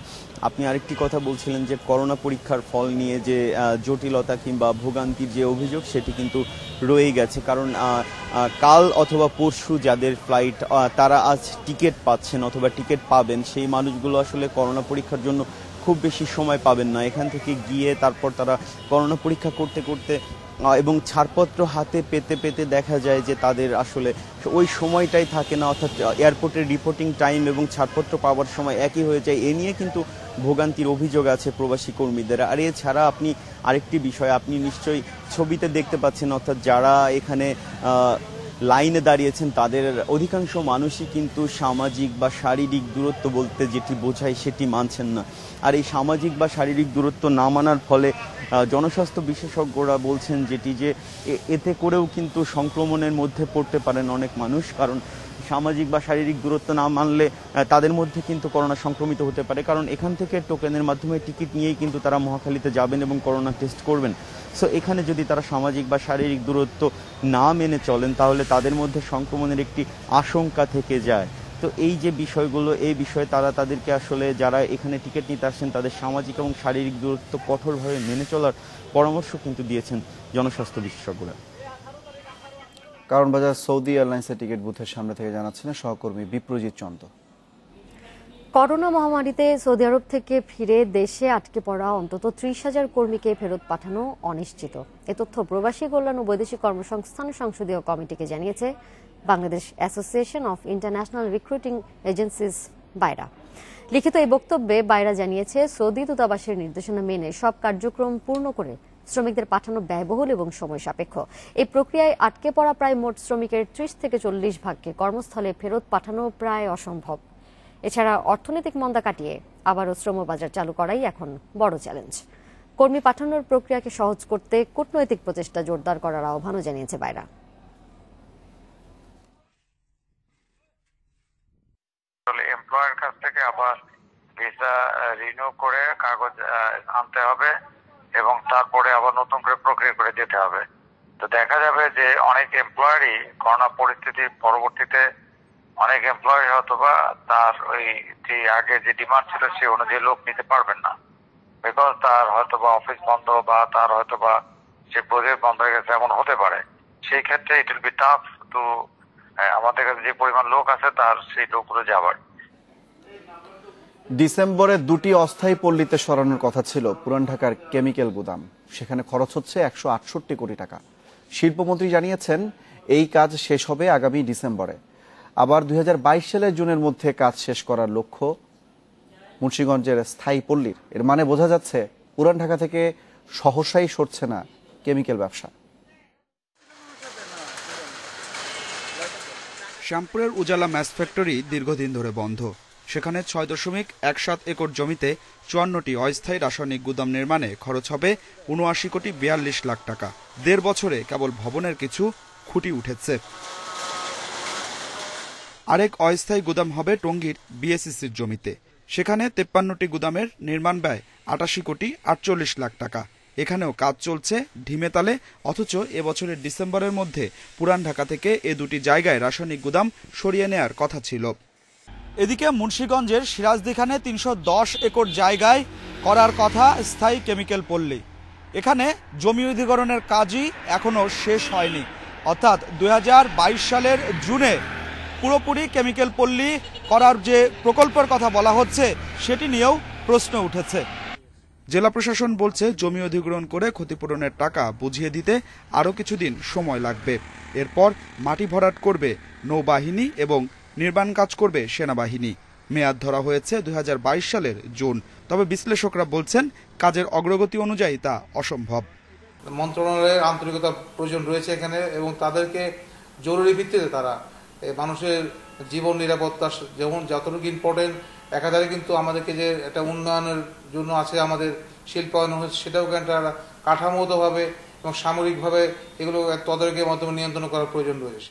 আপনি আরেকটি কথা বলছিলেন যে করোনা পরীক্ষার ফল নিয়ে যে জটিলতা কিংবা ভোগান্তির যে অভিযোগ সেটি কিন্তু রয়ে গেছে। কারণ কাল অথবা পরশু যাদের ফ্লাইট তারা আজ টিকিট পাচ্ছেন অথবা টিকিট পাবেন, সেই মানুষগুলো আসলে করোনা পরীক্ষার জন্য খুব বেশি সময় পাবেন না। এখান থেকে গিয়ে তারপর তারা করোনা পরীক্ষা করতে করতে এবং ছাড়পত্র হাতে পেতে পেতে দেখা যায় যে তাদের আসলে ওই সময়টাই থাকে না, অর্থাৎ এয়ারপোর্টের রিপোর্টিং টাইম এবং ছাড়পত্র পাওয়ার সময় একই হয়ে যায়। এ নিয়ে কিন্তু ভোগান্তির অভিযোগ আছে প্রবাসী কর্মীদের। আর এছাড়া আপনি আরেকটি বিষয় আপনি নিশ্চয়ই ছবিতে দেখতে পাচ্ছেন, অর্থাৎ যারা এখানে লাইনে দাঁড়িয়েছেন তাদের অধিকাংশ মানুষই কিন্তু সামাজিক বা শারীরিক দূরত্ব বলতে যেটি বোঝায় সেটি মানছেন না। আর এই সামাজিক বা শারীরিক দূরত্ব না মানার ফলে জনস্বাস্থ্য বিশেষজ্ঞরা বলছেন যেটি যে এতে করেও কিন্তু সংক্রমণের মধ্যে পড়তে পারেন অনেক মানুষ। কারণ সামাজিক বা শারীরিক দূরত্ব না মানলে তাদের মধ্যে কিন্তু করোনা সংক্রমিত হতে পারে। কারণ এখান থেকে টোকেনের মাধ্যমে টিকিট নিয়েই কিন্তু তারা মহাখালীতে যাবেন এবং করোনা টেস্ট করবেন। সো এখানে যদি তারা সামাজিক বা শারীরিক দূরত্ব না মেনে চলেন তাহলে তাদের মধ্যে সংক্রমণের একটি আশঙ্কা থেকে যায়। তো এই যে বিষয়গুলো, এই বিষয়ে তারা তাদেরকে আসলে যারা এখানে টিকিট নিতে আসছেন তাদের সামাজিক এবং শারীরিক দূরত্ব কঠোরভাবে মেনে চলার পরামর্শ কিন্তু দিয়েছেন জনস্বাস্থ্য বিশেষজ্ঞরা। কারণ বাজার সৌদি এয়ারলাইন্সের টিকিট বুথের সামনে থেকে জানাচ্ছেন সহকর্মী বিপ্রজিৎ চন্দ। করোনা মহামারীতে সৌদি আরব থেকে ফিরে দেশে আটকে পড়া অন্তত 30,000 কর্মীকে ফেরত পাঠানো অনিশ্চিত। এ তথ্য প্রবাসী কল্যাণ ও বৈদেশিক কর্মসংস্থান সংসদীয় কমিটিকে জানিয়েছে Bangladesh association of international recruiting agencies বাইরা। লিখিত এই বক্তব্যে বাইরা জানিয়েছে, সৌদি দূতাবাসের নির্দেশনা মেনে সব কার্যক্রম পূর্ণ করে শ্রমিকদের পাঠানো ব্যয়বহুল এবং সময় সাপেক্ষ। এই প্রক্রিয়ায় আটকে পড়া প্রায় মোট শ্রমিকের 30 থেকে 40 ভাগকে কর্মস্থলে ফেরত পাঠানো প্রায় অসম্ভব। এছাড়া অর্থনৈতিক মন্দা কাটিয়ে আবারও শ্রমবাজার চালু করাই এখন বড় চ্যালেঞ্জ। কর্মী পাঠানোর প্রক্রিয়াকে সহজ করতে কূটনৈতিক প্রচেষ্টা জোরদার করার আহ্বানও জানিয়েছে বাইরা। এমপ্লয়ের কাছ থেকে আবার ভিসা রিনিউ করে কাগজ আনতে হবে এবং তারপরে আবার নতুন করে প্রক্রিয়া করে যেতে হবে। তো দেখা যাবে যে অনেক এমপ্লয়ারই করোনা পরিস্থিতির পরবর্তীতে অনেক এমপ্লয়ি হয়তো বা তার ওই যে আগে যে ডিমান্ড ছিল সে অনুযায়ী লোক নিতে পারবেন না, বিকজ তার হয়তো বা অফিস বন্ধ বা তার হয়তো বা সে প্রজেক্ট বন্ধ হয়ে গেছে, এমন হতে পারে। সেই ক্ষেত্রে it will be tough to আমাদের কাছে যে পরিমাণ লোক আছে তার সেই লোকগুলো যাবার। ডিসেম্বরে 2টি অস্থায়ী পল্লীতে সরানোর কথা ছিল পুরান ঢাকার কেমিক্যাল গুদাম, সেখানে খরচ হচ্ছে 168 কোটি টাকা। শিল্পমন্ত্রী জানিয়েছেন এই কাজ শেষ হবে আগামী ডিসেম্বরে। আবার 2022 সালের জুনের মধ্যে কাজ শেষ করার লক্ষ্য মুন্সিগঞ্জের স্থায়ী পল্লীর। এর মানে বোঝা যাচ্ছে পুরান ঢাকা থেকে সহসাই সরছে না কেমিক্যাল ব্যবসা। শ্যামপুরের উজালা ম্যাচ ফ্যাক্টরি দীর্ঘদিন ধরে বন্ধ। সেখানে 6.17 একর জমিতে 54টি অস্থায়ী রাসায়নিক গুদাম নির্মাণে খরচ হবে 79 কোটি 42 লাখ টাকা। 1.5 বছরে কেবল ভবনের কিছু খুঁটি উঠেছে। আরেক অস্থায়ী গুদাম হবে টঙ্গীর বিএসসিসির জমিতে। সেখানে 53টি গুদামের নির্মাণ ব্যয় 88 কোটি 48 লাখ টাকা। এখানেও কাজ চলছে ঢিমে তালে, অথচ এবছরের ডিসেম্বরের মধ্যে পুরান ঢাকা থেকে এ দুটি জায়গায় রাসায়নিক গুদাম সরিয়ে নেয়ার কথা ছিল। এদিকে মুন্সিগঞ্জের সিরাজদিখানে 310 একর জায়গায় করার কথা স্থায়ী কেমিক্যাল পল্লী। এখানে জমি অধিগ্রহণের কাজই এখনো শেষ হয়নি, অর্থাৎ 2022 সালের জুনে পুরোপুরি কেমিক্যাল পল্লী করার যে প্রকল্পের কথা বলা হচ্ছে সেটি নিয়েও প্রশ্ন উঠেছে। জেলা প্রশাসন বলছে জমি অধিগ্রহণ করে ক্ষতিপূরণের টাকা বুঝিয়ে দিতে আরও কিছুদিন সময় লাগবে। এরপর মাটি ভরাট করবে নৌবাহিনী এবং নির্মাণ কাজ করবে সেনাবাহিনী। মেয়াদ ধরা হয়েছে 2022 সালের জুন। তবে বিশ্লেষকরা বলছেন কাজের অগ্রগতি অনুযায়ী তা অসম্ভব। মন্ত্রণালয়ের আন্তরিকতার প্রয়োজন রয়েছে এখানে, এবং তাদেরকে জরুরি ভিত্তিতে তারা মানুষের জীবন নিরাপত্তা যেমন যতটুকু ইম্পর্টেন্ট, একাধারে কিন্তু আমাদেরকে যে একটা উন্নয়নের জন্য আছে আমাদের শিল্পায়ন হচ্ছে, সেটাও একটা কাঠামোগতভাবে এবং সামরিকভাবে এগুলো তদারকির মাধ্যমে নিয়ন্ত্রণ করার প্রয়োজন রয়েছে।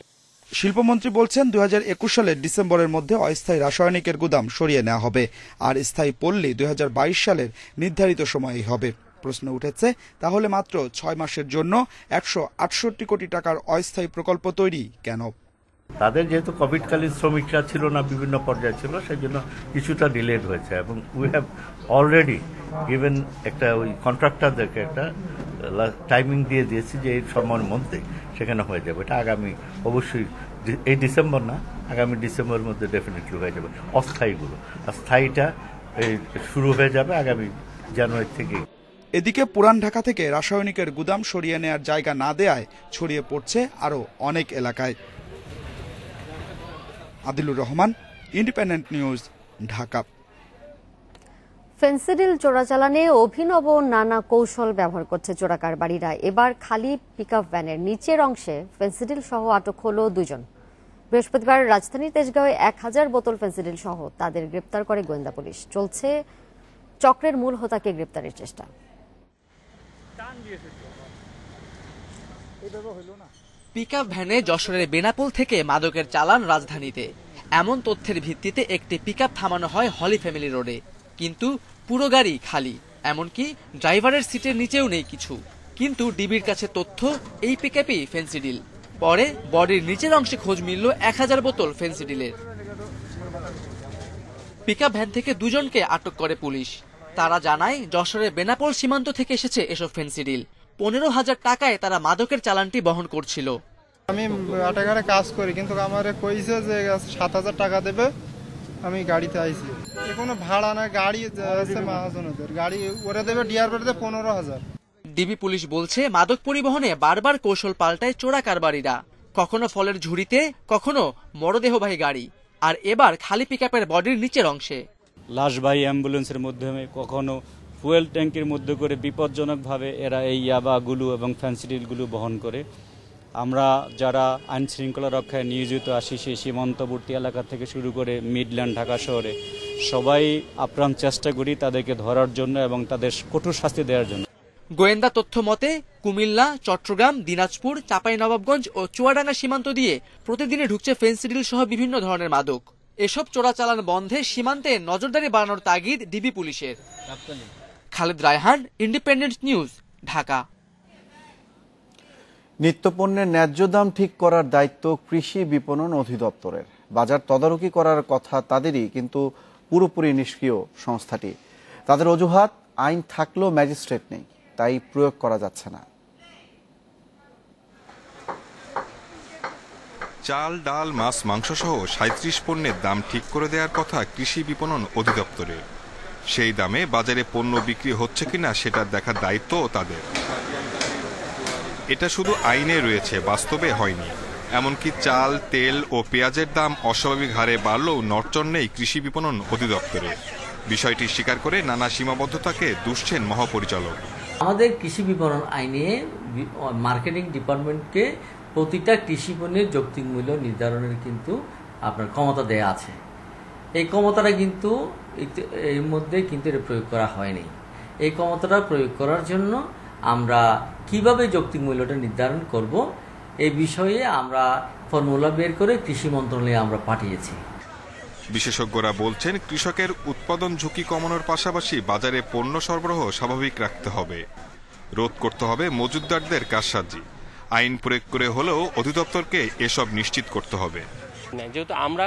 শিল্পমন্ত্রী বলছেন 2021 সালের ডিসেম্বরের মধ্যে অস্থায়ী রাসায়নিকের গুদাম সরিয়ে নেওয়া হবে, আর স্থায়ী পল্লী 2022 সালের নির্ধারিত সময়েই হবে। প্রশ্ন উঠেছে, তাহলে মাত্র 6 মাসের জন্য 168 কোটি টাকার অস্থায়ী প্রকল্প তৈরি কেন? তাদের যেহেতু কোভিডকালীন শ্রমিকরা ছিল না, বিভিন্ন পর্যায়ে ছিল, সেই জন্য কিছুটা ডিলেড হয়েছে। এবং উই হ্যাভ অলরেডি গিভেন একটা ওই কন্ট্রাক্টরদেরকে একটা টাইমিং দিয়ে দিয়েছি যে এই সময়ের মধ্যে সেখানে হয়ে যাবে। এটা আগামী অবশ্যই এই ডিসেম্বর না, আগামী ডিসেম্বরের মধ্যে ডেফিনেটলি হয়ে যাবে অস্থায়ীগুলো। আর স্থায়ীটা শুরু হয়ে যাবে আগামী জানুয়ারি থেকে। এদিকে পুরান ঢাকা থেকে রাসায়নিকের গুদাম সরিয়ে নেয়ার জায়গা না দেয়ায় ছড়িয়ে পড়ছে আরও অনেক এলাকায়। Adilur Rahman, independent news, Dhaka. Phensedyl চোরাচালানে অভিনব নানা কৌশল ব্যবহার করছে চোরাকারবারীরা। এবার খালি পিকআপ ভ্যানের নিচের অংশে ফেন্সিডিল সহ আটক হলো 2 জন। বৃহস্পতিবার রাজধানীর তেজগাঁওয়ে 1000 বোতল ফেন্সিডিল সহ তাদের গ্রেপ্তার করে গোয়েন্দা পুলিশ। চলছে চক্রের মূল হোতাকে গ্রেপ্তারের চেষ্টা। পিকআপ ভ্যানে যশোরের বেনাপোল থেকে মাদকের চালান রাজধানীতে। এমন তথ্যের ভিত্তিতে একটি পিকআপ থামানো হয় হলি ফ্যামিলি রোডে, কিন্তু পুরো গাড়ি খালি, এমনকি ড্রাইভারের সিটের নিচেও নেই কিছু। কিন্তু ডিবির কাছে তথ্য এই পিকআপই ফেন্সিডিল। পরে বডির নিচের অংশে খোঁজ মিলল 1000 বোতল ফেন্সিডিলের। পিকআপ ভ্যান থেকে দুজনকে আটক করে পুলিশ। তারা জানায় যশোরের বেনাপোল সীমান্ত থেকে এসেছে এসব ফেন্সিডিল। 15,000 টাকায় তারা মাদকের চালানটি বহন করছিল। আমি আটাঘাটে কাজ করি, কিন্তু আমার কইছে যে 7,000 টাকা দেবে, আমি গাড়িতে আইছি। কোনো ভাড়া না, গাড়ি আছে মহাজনদের, গাড়ি ওরা দেবে ডিআর পেতে 15,000। ডিবি পুলিশ বলছে মাদক পরিবহনে বারবার কৌশল পাল্টায় চোরা কারবারিরা, কখনো ফলের ঝুড়িতে, কখনো মরদেহবাহী গাড়ি, আর এবার খালি পিকআপের বডির নিচের অংশে। লাশবাহী অ্যাম্বুলেন্সের মাধ্যমে, কখনো ফুয়েল ট্যাঙ্কির মধ্যে করে বিপজ্জনকভাবে এরা এই ইয়াবাগুলো এবং ফ্যান্সিডিলগুলো বহন করে। আমরা যারা আইন শৃঙ্খলা রক্ষায় নিয়োজিত আছি, সেই সীমান্তবর্তী এলাকা থেকে শুরু করে মিডল্যান্ড ঢাকা শহরে সবাই আপ্রাণ চেষ্টা করি তাদেরকে ধরার জন্য এবং তাদের কঠোর শাস্তি দেওয়ার জন্য। গোয়েন্দা তথ্য মতে কুমিল্লা, চট্টগ্রাম, দিনাজপুর, চাঁপাইনবাবগঞ্জ ও চুয়াডাঙ্গা সীমান্ত দিয়ে প্রতিদিনে ঢুকছে ফেন্সিডিল সহ বিভিন্ন ধরনের মাদক। এসব চোরাচালান বন্ধে সীমান্তে নজরদারি বাড়ানোর তাগিদ ডিবি পুলিশের। Khaled Raihan, independent news, Dhaka. নিত্যপণ্যের ন্যায্য দাম ঠিক করার দায়িত্ব কৃষি বিপণন অধিদপ্তরের। বাজার তদারকি করার কথা তাদেরই, কিন্তু পুরোপুরি নিষ্ক্রিয় সংস্থাটি। তাদের অজুহাত, আইন থাকলেও ম্যাজিস্ট্রেট নেই, তাই প্রয়োগ করা যাচ্ছে না। চাল, ডাল, মাছ, মাংস সহ 37 পণ্যের দাম ঠিক করে দেওয়ার কথা কৃষি বিপণন অধিদপ্তরের। সেই দামে বাজারে পণ্য বিক্রি হচ্ছে কিনা সেটা দেখার দায়িত্ব তাদের। এটা শুধু আইনে রয়েছে, বাস্তবে হয়নি। এমনকি চাল, তেল ও পেঁয়াজের দাম অস্বাভাবিক হারে বাড়লেও নড়চড় নেই কৃষি বিপণন অধিদপ্তরে। বিষয়টি স্বীকার করে নানা সীমাবদ্ধতাকে দুষছেন মহাপরিচালক। আমাদের কৃষি বিপণন আইনে মার্কেটিং ডিপার্টমেন্টকে প্রতিটা কৃষি পণ্যের যৌক্তিক মূল্য নির্ধারণের কিন্তু আপনার ক্ষমতা দেয়া আছে। এই ক্ষমতাটা কিন্তু এর মধ্যে কিন্তু এটা প্রয়োগ করা হয়নি। এই ক্ষমতাটা প্রয়োগ করার জন্য আমরা কিভাবে যৌক্তিক মূল্যটা নির্ধারণ করব, এই বিষয়ে আমরা ফর্মুলা বের করে কৃষি মন্ত্রণালয়ে আমরা পাঠিয়েছি। বিশেষজ্ঞরা বলছেন, কৃষকের উৎপাদন ঝুঁকি কমানোর পাশাপাশি বাজারে পণ্য সরবরাহ স্বাভাবিক রাখতে হবে। রোধ করতে হবে মজুতদারদের কারসাজি। আইন প্রয়োগ করে হলেও অধিদপ্তরকে এসব নিশ্চিত করতে হবে। যেহেতু আমরা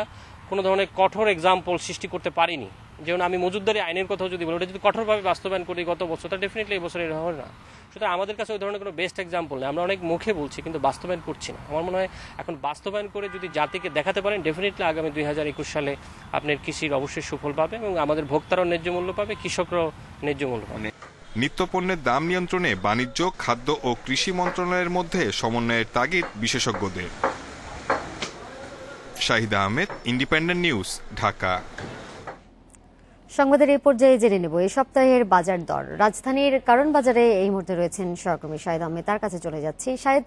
কোনো ধরনের কঠোর এক্সাম্পল সৃষ্টি করতে পারিনি, যেমন আমি মজুতদারি আইনের কথা যদি বলি, ওটা যদি কঠোরভাবে বাস্তবায়ন করি গত বছর, তা ডেফিনেটলি এই বছর এটা হবে না। সুতরাং আমাদের কাছে ওই ধরনের কোনো বেস্ট এক্সাম্পল নেই। আমরা অনেক মুখে বলছি, কিন্তু বাস্তবায়ন করছি না। আমার মনে হয় এখন বাস্তবায়ন করে যদি জাতিকে দেখাতে পারেন, ডেফিনেটলি আগামী 2021 সালে আপনার কৃষির অবশ্যই সুফল পাবে এবং আমাদের ভোক্তারাও ন্যায্য মূল্য পাবে, কৃষকরাও ন্যায্য মূল্য পাবে। নিত্যপণ্যের দাম নিয়ন্ত্রণে বাণিজ্য, খাদ্য ও কৃষি মন্ত্রণালয়ের মধ্যে সমন্বয়ের তাগিদ বিশেষজ্ঞদের। Shahid Ahmed, independent news, Dhaka. সংবাদের এই পর্যায়ে জেনে নেব এই সপ্তাহের বাজার দর। রাজধানীর কারণ বাজারে এই মুহূর্তে রয়েছেন সহকর্মী শাহিদ আহমেদ, তার কাছে চলে যাচ্ছি। শাহিদ,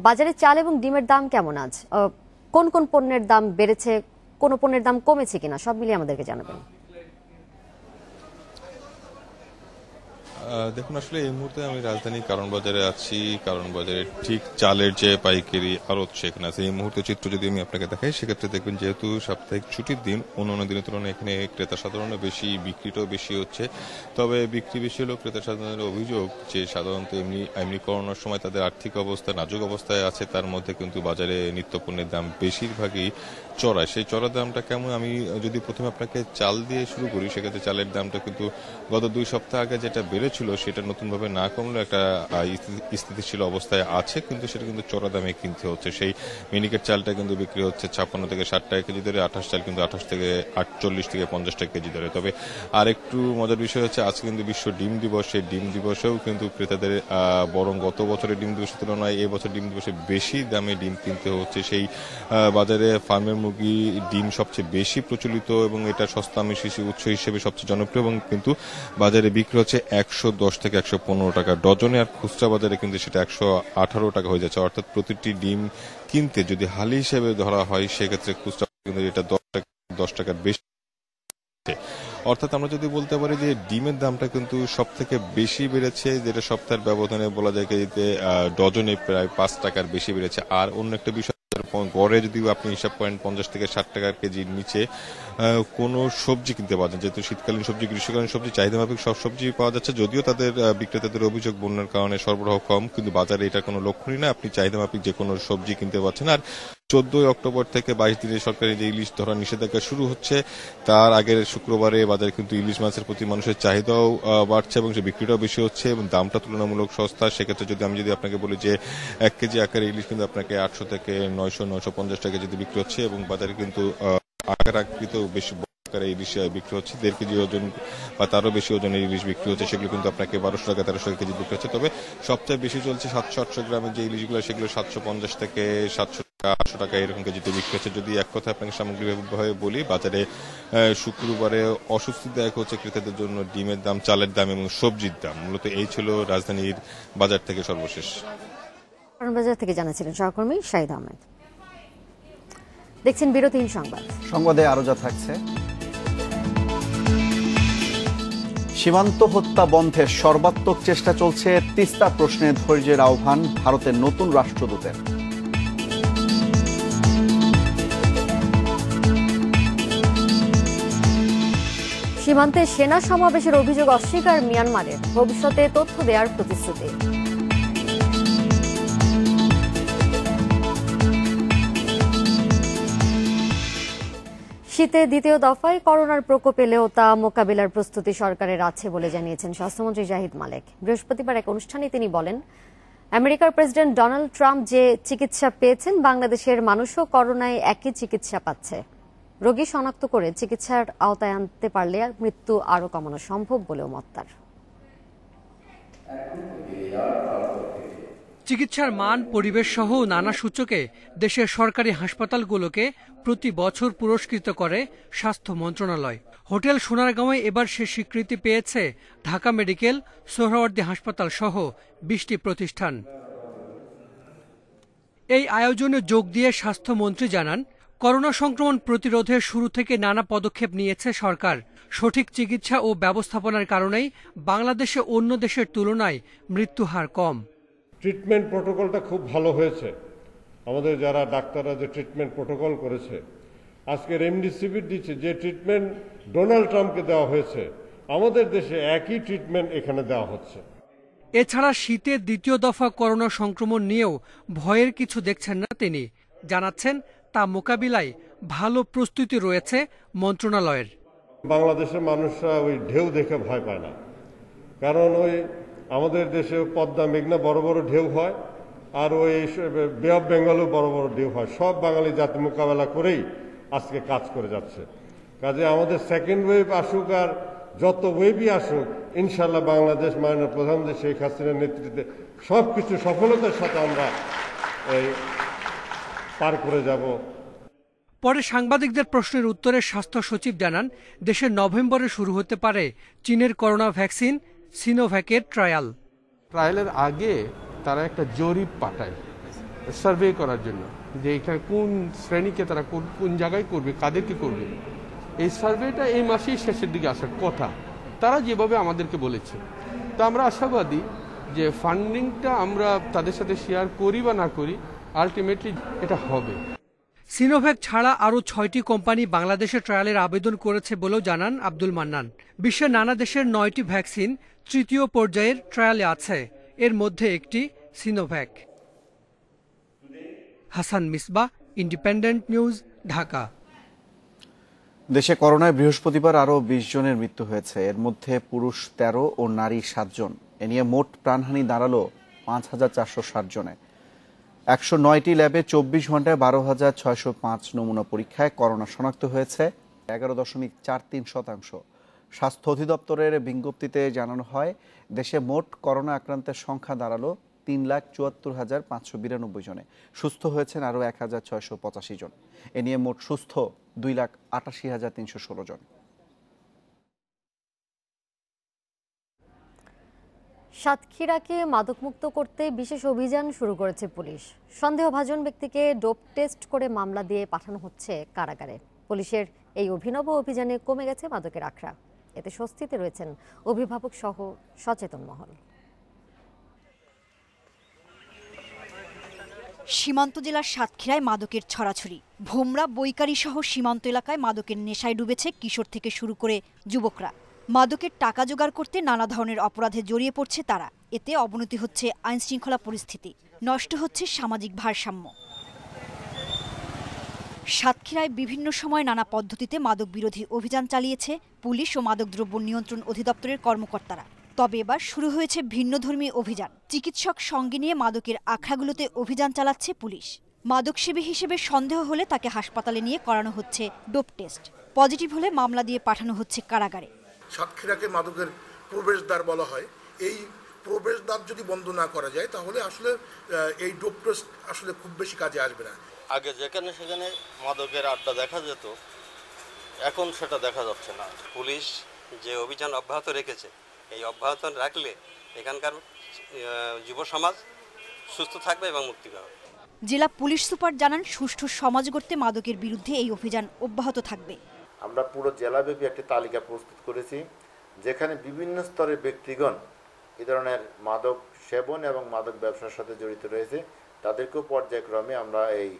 বাজারে চাল এবং ডিমের দাম কেমন আজ? কোন কোন পণ্যের দাম বেড়েছে, কোন পণ্যের দাম কমেছে কিনা, সব মিলিয়ে আমাদেরকে জানাবেন। দেখুন, আসলে এই মুহূর্তে আমি রাজধানী কারণ বাজারে আছি। কারণ বাজারে ঠিক চালের যে পাইকারি আড়ত সেখানে আছে। এই মুহূর্তে চিত্র যদি আমি আপনাকে দেখাই, সেক্ষেত্রে দেখবেন যেহেতু সাপ্তাহিক ছুটির দিন, অন্যান্য দিনের তুলনায় এখানে ক্রেতা সাধারণত বেশি, বিক্রিটাও বেশি হচ্ছে। তবে বিক্রি বেশি হলেও ক্রেতা সাধারণের অভিযোগ যে সাধারণত এমনি করোনার সময় তাদের আর্থিক অবস্থা নাজুক অবস্থায় আছে, তার মধ্যে কিন্তু বাজারে নিত্যপণ্যের দাম বেশিরভাগই চড়ায়। সেই চড়া দামটা কেমন, আমি যদি প্রথমে আপনাকে চাল দিয়ে শুরু করি, সেক্ষেত্রে চালের দামটা কিন্তু গত 2 সপ্তাহ আগে যেটা বেড়েছিল সেটা নতুনভাবে না কমলেও একটা স্থিতিশীল অবস্থায় আছে, কিন্তু সেটা কিন্তু চড়া দামে কিনতে হচ্ছে। সেই মিনিকেট চালটা কিন্তু বিক্রি হচ্ছে 56 থেকে 60 টাকা কেজি দরে, 28 চাল কিন্তু 28 থেকে 48 থেকে 50 টাকা কেজি দরে। তবে আর একটু মজার বিষয় হচ্ছে, আজকে কিন্তু বিশ্ব ডিম দিবস। সেই ডিম দিবসেও কিন্তু ক্রেতাদের বরং গত বছরের ডিম দিবসের তুলনায় এই বছর ডিম দিবসে বেশি দামে ডিম কিনতে হচ্ছে। সেই বাজারে ফার্মের মুরগি ডিম সবচেয়ে বেশি প্রচলিত এবং এটা সস্তা আমিষ উৎস হিসেবে সবচেয়ে জনপ্রিয়, এবং কিন্তু বাজারে বিক্রি হচ্ছে 110 থেকে 115 টাকা ডজনে, আর খুচরা বাজারে কিন্তু সেটা 118 টাকা হয়ে যাচ্ছে। অর্থাৎ প্রতিটি ডিম কিনতে যদি হালি হিসেবে ধরা হয়, সেক্ষেত্রে খুচরা কিন্তু এটা 10 টাকার বেশি। অর্থাৎ আমরা যদি বলতে পারি যে ডিমের দামটা কিন্তু সব থেকে বেশি বেড়েছে, যেটা সপ্তাহের ব্যবধানে বলা যায় যে ডজনে প্রায় 5 টাকার বেশি বেড়েছে। আর অন্য একটা বিষয়, গড়ে যদি আপনি হিসাব করেন 50 থেকে 60 টাকার কেজির নিচে কোনো সবজি কিনতে পাওয়া যায়। যেহেতু শীতকালীন সবজি, গ্রীষ্মকালীন সবজি চাহিদা মাফিক সব সবজি পাওয়া যাচ্ছে, যদিও তাদের বিক্রেতাদের অভিযোগ বন্যার কারণে সরবরাহ কম, কিন্তু বাজারে এটা কোনো লক্ষণই না, আপনি চাহিদা মাফিক যে কোনো সবজি কিনতে পারছেন। আর 14 অক্টোবর থেকে 22 দিনের সরকারি যে ইলিশ ধরার নিষেধাজ্ঞা শুরু হচ্ছে, তার আগের শুক্রবারে বাজারে কিন্তু ইলিশ মাছের প্রতি মানুষের চাহিদাও বাড়ছে এবং সে বিক্রিটাও বেশি হচ্ছে এবং দামটা তুলনামূলক সস্তা। সেক্ষেত্রে আমি যদি আপনাকে বলি যে 1 কেজি আকারে ইলিশ কিন্তু আপনাকে 800 থেকে 900-950 টাকা যদি বিক্রি হচ্ছে এবং বাজারে কিন্তু আকারাকৃত বেশি আকারে ইলিশ বিক্রি হচ্ছে। 1.5 কেজি ওজন বা তারও বেশি ওজনের ইলিশ বিক্রি হচ্ছে, সেগুলো কিন্তু আপনাকে 1200 টাকা 1300 টাকা কেজি বিক্রি হচ্ছে। তবে সবচেয়ে বেশি চলছে 700-800 গ্রামের যে ইলিশগুলো, সেগুলো 750 থেকে 700 টাকা 800 টাকা এরকম কেজিতে বিক্রি হচ্ছে। যদি এক কথা আপনাকে সামগ্রিকভাবে বলি, বাজারে শুক্রবারে অস্বস্তিদায়ক হচ্ছে ক্রেতাদের জন্য ডিমের দাম, চালের দাম এবং সবজির দাম। মূলত এই ছিল রাজধানীর বাজার থেকে সর্বশেষ। বাজার থেকে জানাচ্ছিলেন সহকর্মী শাহিদ আহমেদ। দেখছেন বিরতিহীন সংবাদ। সংবাদে আরো যা থাকছে, সীমান্ত হত্যা বন্ধে সর্বাত্মক চেষ্টা চলছে। তিস্তা প্রশ্নে ধৈর্যের আহ্বান ভারতের নতুন রাষ্ট্রদূতের। সীমান্তে সেনা সমাবেশের অভিযোগ অস্বীকার মিয়ানমারের, ভবিষ্যতে তথ্য দেওয়ার প্রতিশ্রুতি। শীতে দ্বিতীয় দফায় করোনার প্রকোপ এলেও তা মোকাবিলার প্রস্তুতি সরকারের আছে বলে জানিয়েছেন স্বাস্থ্যমন্ত্রী জাহিদ মালেক। বৃহস্পতিবার এক অনুষ্ঠানে তিনি বলেন, আমেরিকার প্রেসিডেন্ট ডোনাল্ড ট্রাম্প যে চিকিৎসা পেয়েছেন, বাংলাদেশের মানুষও করোনায় একই চিকিৎসা পাচ্ছে। রোগী শনাক্ত করে চিকিৎসার আওতায় আনতে পারলে মৃত্যু আরও কমানো সম্ভব বলেও মত তার। চিকিৎসার মান, পরিবেশ সহ নানা সূচকে দেশের সরকারি হাসপাতালগুলোকে প্রতি বছর পুরস্কৃত করে স্বাস্থ্য মন্ত্রণালয়। হোটেল সোনারগাঁওয়ে এবার সে স্বীকৃতি পেয়েছে ঢাকা মেডিকেল, সোহরাওয়ার্দী হাসপাতাল সহ 20টি প্রতিষ্ঠান। এই আয়োজনে যোগ দিয়ে স্বাস্থ্যমন্ত্রী জানান, করোনা সংক্রমণ প্রতিরোধে শুরু থেকে নানা পদক্ষেপ নিয়েছে সরকার। সঠিক চিকিৎসা ও ব্যবস্থাপনার কারণেই বাংলাদেশে অন্য দেশের তুলনায় মৃত্যুহার কম। ট্রিটমেন্ট প্রোটোকলটা খুব ভালো হয়েছে। আমাদের যারা ডাক্তাররা যে ট্রিটমেন্ট প্রোটোকল করেছে, আজকে রেমডেসিভির দিচ্ছে, যে ট্রিটমেন্ট ডোনাল্ড ট্রাম্পকে দেওয়া হয়েছে, আমাদের দেশে একই ট্রিটমেন্ট এখানে দেওয়া হচ্ছে। এছাড়া শীতের দ্বিতীয় দফা করোনা সংক্রমণ নিয়েও ভয়ের কিছু দেখছেন না তিনি। জানাচ্ছেন, তা মোকাবিলায় ভালো প্রস্তুতি রয়েছে মন্ত্রণালয়ের। বাংলাদেশের মানুষরা ওই ঢেউ দেখে ভয় পায় না, কারণ ওই আমাদের দেশে পদ্মা মেঘনা বড় বড় ঢেউ হয়, আর ওই বে অফ বেঙ্গলও বড় বড় ঢেউ হয়। সব বাঙালি জাতি মোকাবেলা করেই আজকে কাজ করে যাচ্ছে। কাজে আমাদের সেকেন্ড ওয়েভ আসুক আর যত ওয়েভই আসুক, ইনশাল্লাহ বাংলাদেশ মাননীয় প্রধানমন্ত্রী শেখ হাসিনার নেতৃত্বে সবকিছু সফলতার সাথে আমরা পার করে যাব। পরে সাংবাদিকদের প্রশ্নের উত্তরে স্বাস্থ্য সচিব জানান, দেশে নভেম্বরে শুরু হতে পারে চীনের করোনা ভ্যাকসিন সিনোভ্যাকের ট্রায়ালের আগে তারা একটা জরিপ পাঠায় সার্ভে করার জন্য, যে এখানে কোন শ্রেণীকে তারা কোন জায়গায় করবে, কাদেরকে করবে। এই সার্ভেটা এই মাসেই শেষের দিকে আসার কথা, তারা যেভাবে আমাদেরকে বলেছে। তো আমরা আশাবাদী যে ফান্ডিংটা আমরা তাদের সাথে শেয়ার করি বা না করি, আলটিমেটলি এটা হবে। সিনোভ্যাক ছাড়া আরও 6টি কোম্পানি বাংলাদেশে ট্রায়ালের আবেদন করেছে বলেও জানান আব্দুল মান্নান। বিশ্বের নানা দেশের 9টি ভ্যাকসিন তৃতীয় পর্যায়ের ট্রায়ালে আছে, এর মধ্যে একটি Sinovac. Hasan Misbah, independent news, Dhaka. দেশে করোনায় বৃহস্পতিবার আরও 20 জনের মৃত্যু হয়েছে, এর মধ্যে পুরুষ 13 ও নারী 7 জন। এ নিয়ে মোট প্রাণহানি দাঁড়ালো 5460 জনে। 109টি ল্যাবে 24 ঘন্টায় 12,605 নমুনা পরীক্ষায় করোনা শনাক্ত হয়েছে 11.43%। স্বাস্থ্য অধিদপ্তরের বিজ্ঞপ্তিতে জানানো হয়, দেশে মোট করোনা আক্রান্তের সংখ্যা দাঁড়ালো 3,74,592 জনে। সুস্থ হয়েছেন আরও 1,685 জন। এ নিয়ে মোট সুস্থ 2,88,316 জন। সাতক্ষীরাকে মাদকমুক্ত করতে বিশেষ অভিযান শুরু করেছে পুলিশ। সন্দেহভাজন ব্যক্তিকে ডোপ টেস্ট করে মামলা দিয়ে পাঠানো হচ্ছে কারাগারে। পুলিশের এই অভিনব অভিযানে কমে গেছে মাদকের আখড়া। এতে স্বস্তিতে রয়েছেন অভিভাবক সহ সচেতন মহল। সীমান্ত জেলার সাতক্ষীরায় মাদকের ছড়াছড়ি। ভোমরা, বৈকারি সহ সীমান্ত এলাকায় মাদকের নেশায় ডুবেছে কিশোর থেকে শুরু করে যুবকরা। মাদকের টাকা জোগাড় করতে নানা ধরনের অপরাধে জড়িয়ে পড়ছে তারা। এতে অবনতি হচ্ছে আইনশৃঙ্খলা পরিস্থিতি, নষ্ট হচ্ছে সামাজিক ভারসাম্য। সাতক্ষীরায় বিভিন্ন সময় নানা পদ্ধতিতে মাদক বিরোধী অভিযান চালিয়েছে পুলিশ ও মাদকদ্রব্য নিয়ন্ত্রণ অধিদপ্তরের কর্মকর্তারা। তবে এবার শুরু হয়েছে ভিন্নধর্মী অভিযান। চিকিৎসক সঙ্গে নিয়ে মাদকের আখড়াগুলোতে অভিযান চালাচ্ছে পুলিশ। মাদকসেবী হিসেবে সন্দেহ হলে তাকে হাসপাতালে নিয়ে করানো হচ্ছে ডোপ টেস্ট। পজিটিভ হলে মামলা দিয়ে পাঠানো হচ্ছে কারাগারে। সাতক্ষীরাকে মাদকের প্রবেশদ্বার বলা হয়। এই প্রবেশদ্বার যদি বন্ধ না করা যায় তাহলে আসলে এই ডোপ টেস্ট আসলে খুব বেশি কাজে আসবে না। আগে যেখানে সেখানে মাদকের আড্ডা দেখা যেত, এখন সেটা দেখা যাচ্ছে না। পুলিশ যে অভিযান অব্যাহত রেখেছে, এই অব্যাহত রাখলে এখানকার যুব সমাজ সুস্থ থাকবে এবং মুক্তি পাবে। জেলা পুলিশ সুপার জানান, সুষ্ঠু সমাজ গড়তে মাদকের বিরুদ্ধে এই অভিযান অব্যাহত থাকবে। আমরা পুরো জেলাব্যাপী একটি তালিকা প্রস্তুত করেছি, যেখানে বিভিন্ন স্তরের ব্যক্তিগণ এই ধরনের মাদক সেবন এবং মাদক ব্যবসার সাথে জড়িত রয়েছে, তাদেরকেও পর্যায়ক্রমে আমরা এই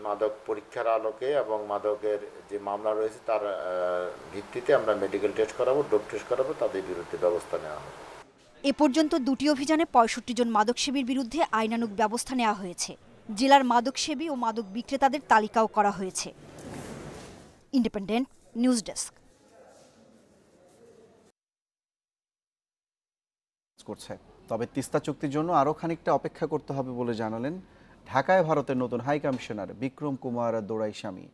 মাদক পরীক্ষার আলোকে এবং মাদকের যে মামলা রয়েছে তার ভিত্তিতে আমরা মেডিকেল টেস্ট করাবো, ডোপ টেস্ট করাবো, তাদের বিরুদ্ধে ব্যবস্থা নেওয়া হবে। এ পর্যন্ত দুটি অভিযানে 65 জন মাদকসেবীর বিরুদ্ধে আইনানুগ ব্যবস্থা নেওয়া হয়েছে। জেলার মাদকসেবী ও মাদক বিক্রেতাদের তালিকাও করা হয়েছে। Independent news desk. করছে, তবে তিস্তা চুক্তির জন্য আরও খানিকটা অপেক্ষা করতে হবে বলে জানালেন ঢাকায় ভারতের নতুন হাই কমিশনার বিক্রম কুমার দোরাইস্বামী।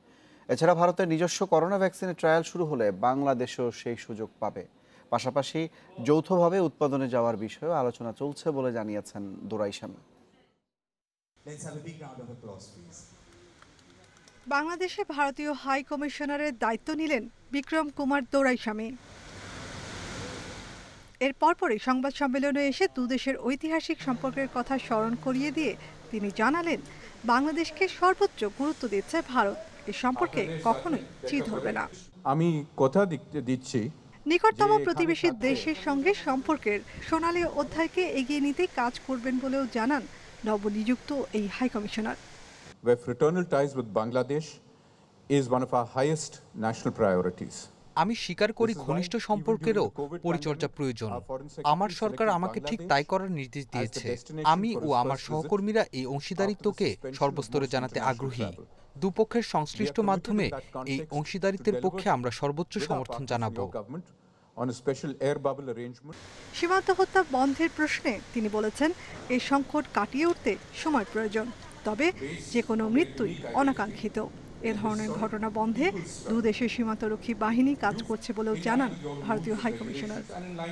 এছাড়া ভারতের নিজস্ব করোনা ভ্যাকসিনের ট্রায়াল শুরু হলে বাংলাদেশও সেই সুযোগ পাবে। পাশাপাশি যৌথভাবে উৎপাদনে যাওয়ার বিষয়েও আলোচনা চলছে বলে জানিয়েছেন দোরাইস্বামী। বাংলাদেশে ভারতীয় হাই কমিশনারের দায়িত্ব নিলেন বিক্রম কুমার দোরাইস্বামী। এর পরপরই সংবাদ সম্মেলনে এসে দুদেশের ঐতিহাসিক সম্পর্কের কথা স্মরণ করিয়ে দিয়ে তিনি জানালেন, বাংলাদেশকে সর্বোচ্চ গুরুত্ব দিচ্ছে ভারত। এ সম্পর্কে কখনোই চিত হবে না। আমি কথা দিচ্ছি নিকটতম প্রতিবেশী দেশের সঙ্গে সম্পর্কের সোনালী অধ্যায়কে এগিয়ে নিতে কাজ করবেন বলেও জানান নবনিযুক্ত এই high commissioner. Where fraternal ties with Bangladesh is one of our highest national priorities. আমি স্বীকার করি ঘনিষ্ঠ সম্পর্কেরও পরিচর্যা প্রয়োজন। আমার সরকার আমাকে ঠিক তাই করার নির্দেশ দিয়েছে। আমি ও আমার সহকর্মীরা এই অংশীদারিত্বকে সর্বস্তরে জানাতে আগ্রহী। দুপক্ষের সংশ্লিষ্ট মাধ্যমে এই অংশীদারিত্বের পক্ষে আমরা সর্বোচ্চ সমর্থন জানাবো। সীমান্ত হত্যা বন্ধের প্রশ্নে তিনি বলেছেন, এই সংকট কাটিয়ে উঠতে সময় প্রয়োজন, তবে যে কোনো মৃত্যুই অনাকাঙ্ক্ষিত। এ ধরনের ঘটনা বন্ধে দুদেশের সীমান্তরক্ষী বাহিনী কাজ করছে বলেও জানান ভারতীয় হাই কমিশনার।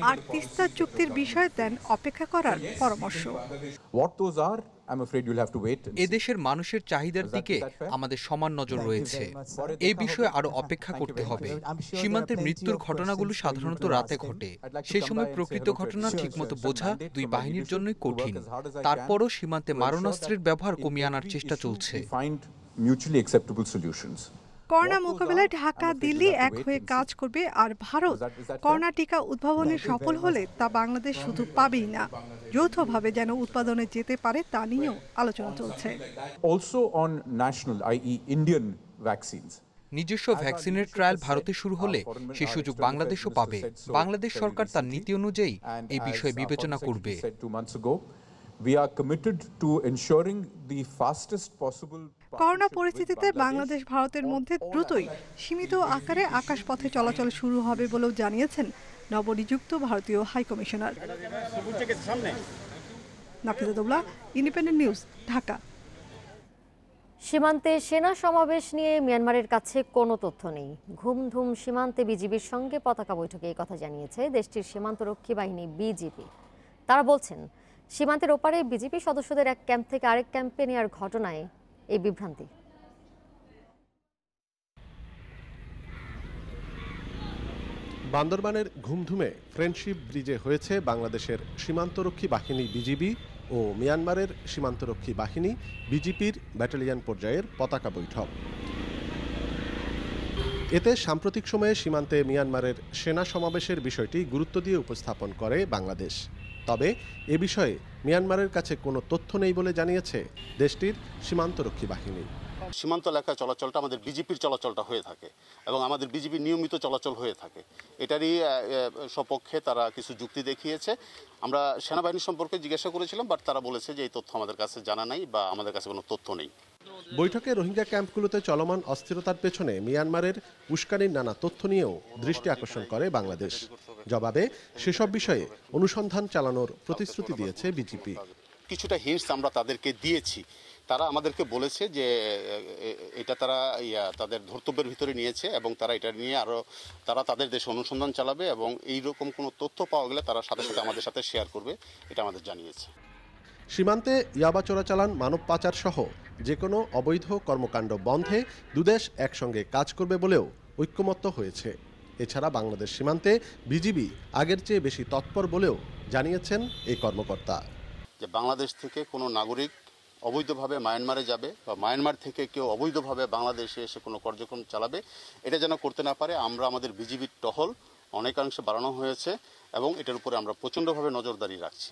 আর তিস্তা চুক্তির বিষয়ে দেন অপেক্ষা করার পরামর্শ। এদেশের মানুষের চাহিদার দিকে আমাদের সমান নজর রয়েছে। এই বিষয়ে আরো অপেক্ষা করতে হবে। সীমান্তের মৃত্যুর ঘটনাগুলো সাধারণত রাতে ঘটে। সেই সময় প্রকৃত ঘটনা ঠিকমতো বোঝা দুই বাহিনীর জন্যই কঠিন। তারপরও সীমান্তে মারণাস্ত্রের ব্যবহার কমিয়ে আনার চেষ্টা চলছে। করোনা মোকাবেলায় ঢাকা দিল্লি এক হয়ে কাজ করবে, আর ভারত করোনা টিকা উদ্ভাবনে সফল হলে তা বাংলাদেশ শুধু পাবেই না, যৌথভাবে যেন উৎপাদনে যেতে পারে তা নিয়েও আলোচনা চলছে। নিজস্ব ভ্যাকসিনের ট্রায়াল ভারতে শুরু হলে সেই সুযোগ বাংলাদেশও পাবে। বাংলাদেশ সরকার তার নীতি অনুযায়ী এই বিষয়ে বিবেচনা করবে। করোনা পরিস্থিতিতে বাংলাদেশ ভারতের মধ্যে দ্রুতই সীমিত আকারে আকাশপথে চলাচল শুরু হবে বলেও জানিয়েছেন নবনিযুক্ত ভারতীয় high commissioner. Nafiza Doula, independent news, Dhaka. সীমান্তে সেনা সমাবেশ নিয়ে মিয়ানমারের কাছে কোনো তথ্য নেই। ঘুমধুম সীমান্তে বিজিবির সঙ্গে পতাকা বৈঠকে এই কথা জানিয়েছে দেশটির সীমান্তরক্ষী বাহিনী বিজিবি। তারা বলছেন, সীমান্তের ওপারে বিজিবি সদস্যদের এক ক্যাম্প থেকে আরেক ক্যাম্পে নেওয়ার ঘটনায় এই বিভ্রান্তি। বান্দরবানের ঘুমধুমে ফ্রেন্ডশিপ ব্রিজে হয়েছে বাংলাদেশের সীমান্তরক্ষী বাহিনী বিজিবি ও মিয়ানমারের সীমান্তরক্ষী বাহিনী বিজিপির ব্যাটালিয়ন পর্যায়ের পতাকা বৈঠক। এতে সাম্প্রতিক সময়ে সীমান্তে মিয়ানমারের সেনা সমাবেশের বিষয়টি গুরুত্ব দিয়ে উপস্থাপন করে বাংলাদেশ। তবে এ বিষয়ে মিয়ানমারের কাছে কোনো তথ্য নেই বলে জানিয়েছে দেশটির সীমান্তরক্ষী বাহিনী। সীমান্ত এলাকায় চলাচলটা আমাদের বিজেপির চলাচলটা হয়ে থাকে এবং আমাদের বিজেপির নিয়মিত চলাচল হয়ে থাকে। এটারই সপক্ষে তারা কিছু যুক্তি দেখিয়েছে। আমরা সেনাবাহিনী সম্পর্কে জিজ্ঞাসা করেছিলাম, বাট তারা বলেছে যে এই তথ্য আমাদের কাছে জানা নাই বা আমাদের কাছে কোনো তথ্য নেই। বৈঠকে রোহিঙ্গা ক্যাম্পগুলোতে চলমান অস্থিরতার পেছনে মিয়ানমারের উস্কানির নানা তথ্য নিয়েও দৃষ্টি আকর্ষণ করে বাংলাদেশ। জবাবে সেসব বিষয়ে অনুসন্ধান চালানোর প্রতিশ্রুতি দিয়েছে বিজেপি। কিছুটা হিন্টস আমরা তাদেরকে দিয়েছি, তারা আমাদেরকে বলেছে যে এটা তারা তাদের ধর্তব্যের ভিতরে নিয়েছে এবং তারা এটা নিয়ে আরও তারা তাদের দেশে অনুসন্ধান চালাবে এবং এইরকম কোনো তথ্য পাওয়া গেলে তারা সাথে সাথে আমাদের সাথে শেয়ার করবে, এটা আমাদের জানিয়েছে। সীমান্তে ইয়াবা চোরাচালান, মানব পাচার সহ যে কোনো অবৈধ কর্মকাণ্ড বন্ধে দুদেশ একসঙ্গে কাজ করবে বলেও ঐক্যমত্য হয়েছে। এছাড়া বাংলাদেশ সীমান্তে বিজিবি আগের চেয়ে বেশি তৎপর বলেও জানিয়েছেন এই কর্মকর্তা। যে বাংলাদেশ থেকে কোনো নাগরিক অবৈধভাবে মায়ানমারে যাবে বা মায়ানমার থেকে কেউ অবৈধভাবে বাংলাদেশে এসে কোনো কার্যক্রম চালাবে, এটা যেন করতে না পারে। আমরা আমাদের বিজিবির টহল অনেকাংশে বাড়ানো হয়েছে এবং এটার উপরে আমরা প্রচণ্ডভাবে নজরদারি রাখছি।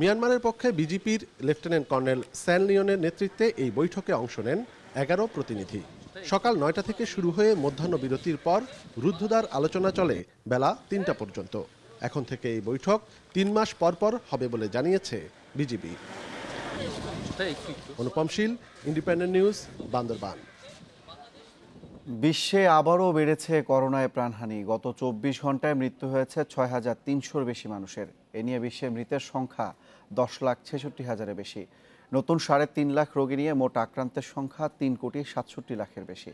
মিয়ানমারের পক্ষে বিজিপির লেফটেন্যান্ট কর্নেল স্যান লিওনের নেতৃত্বে এই বৈঠকে অংশ নেন 11 প্রতিনিধি। সকাল 9টা থেকে শুরু হয়ে মধ্যাহ্ন বিরতির পর রুদ্ধদ্বার আলোচনা চলে বেলা 3টা পর্যন্ত। এখন থেকে এই বৈঠক 3 মাস পর পর হবে বলে জানিয়েছে বিজিবি। অনুপম শীল, ইন্ডিপেন্ডেন্ট নিউজ, বান্দরবান। বিশ্বে আবারও বেড়েছে করোনায় প্রাণহানি। গত 24 ঘন্টায় মৃত্যু হয়েছে 6,300-র বেশি মানুষের। এ নিয়ে বিশ্বে মৃতের সংখ্যা 10,66,000-এর বেশি। নতুন 3.5 লাখ রোগী নিয়ে মোট আক্রান্তের সংখ্যা 3,67,00,000-এর বেশি।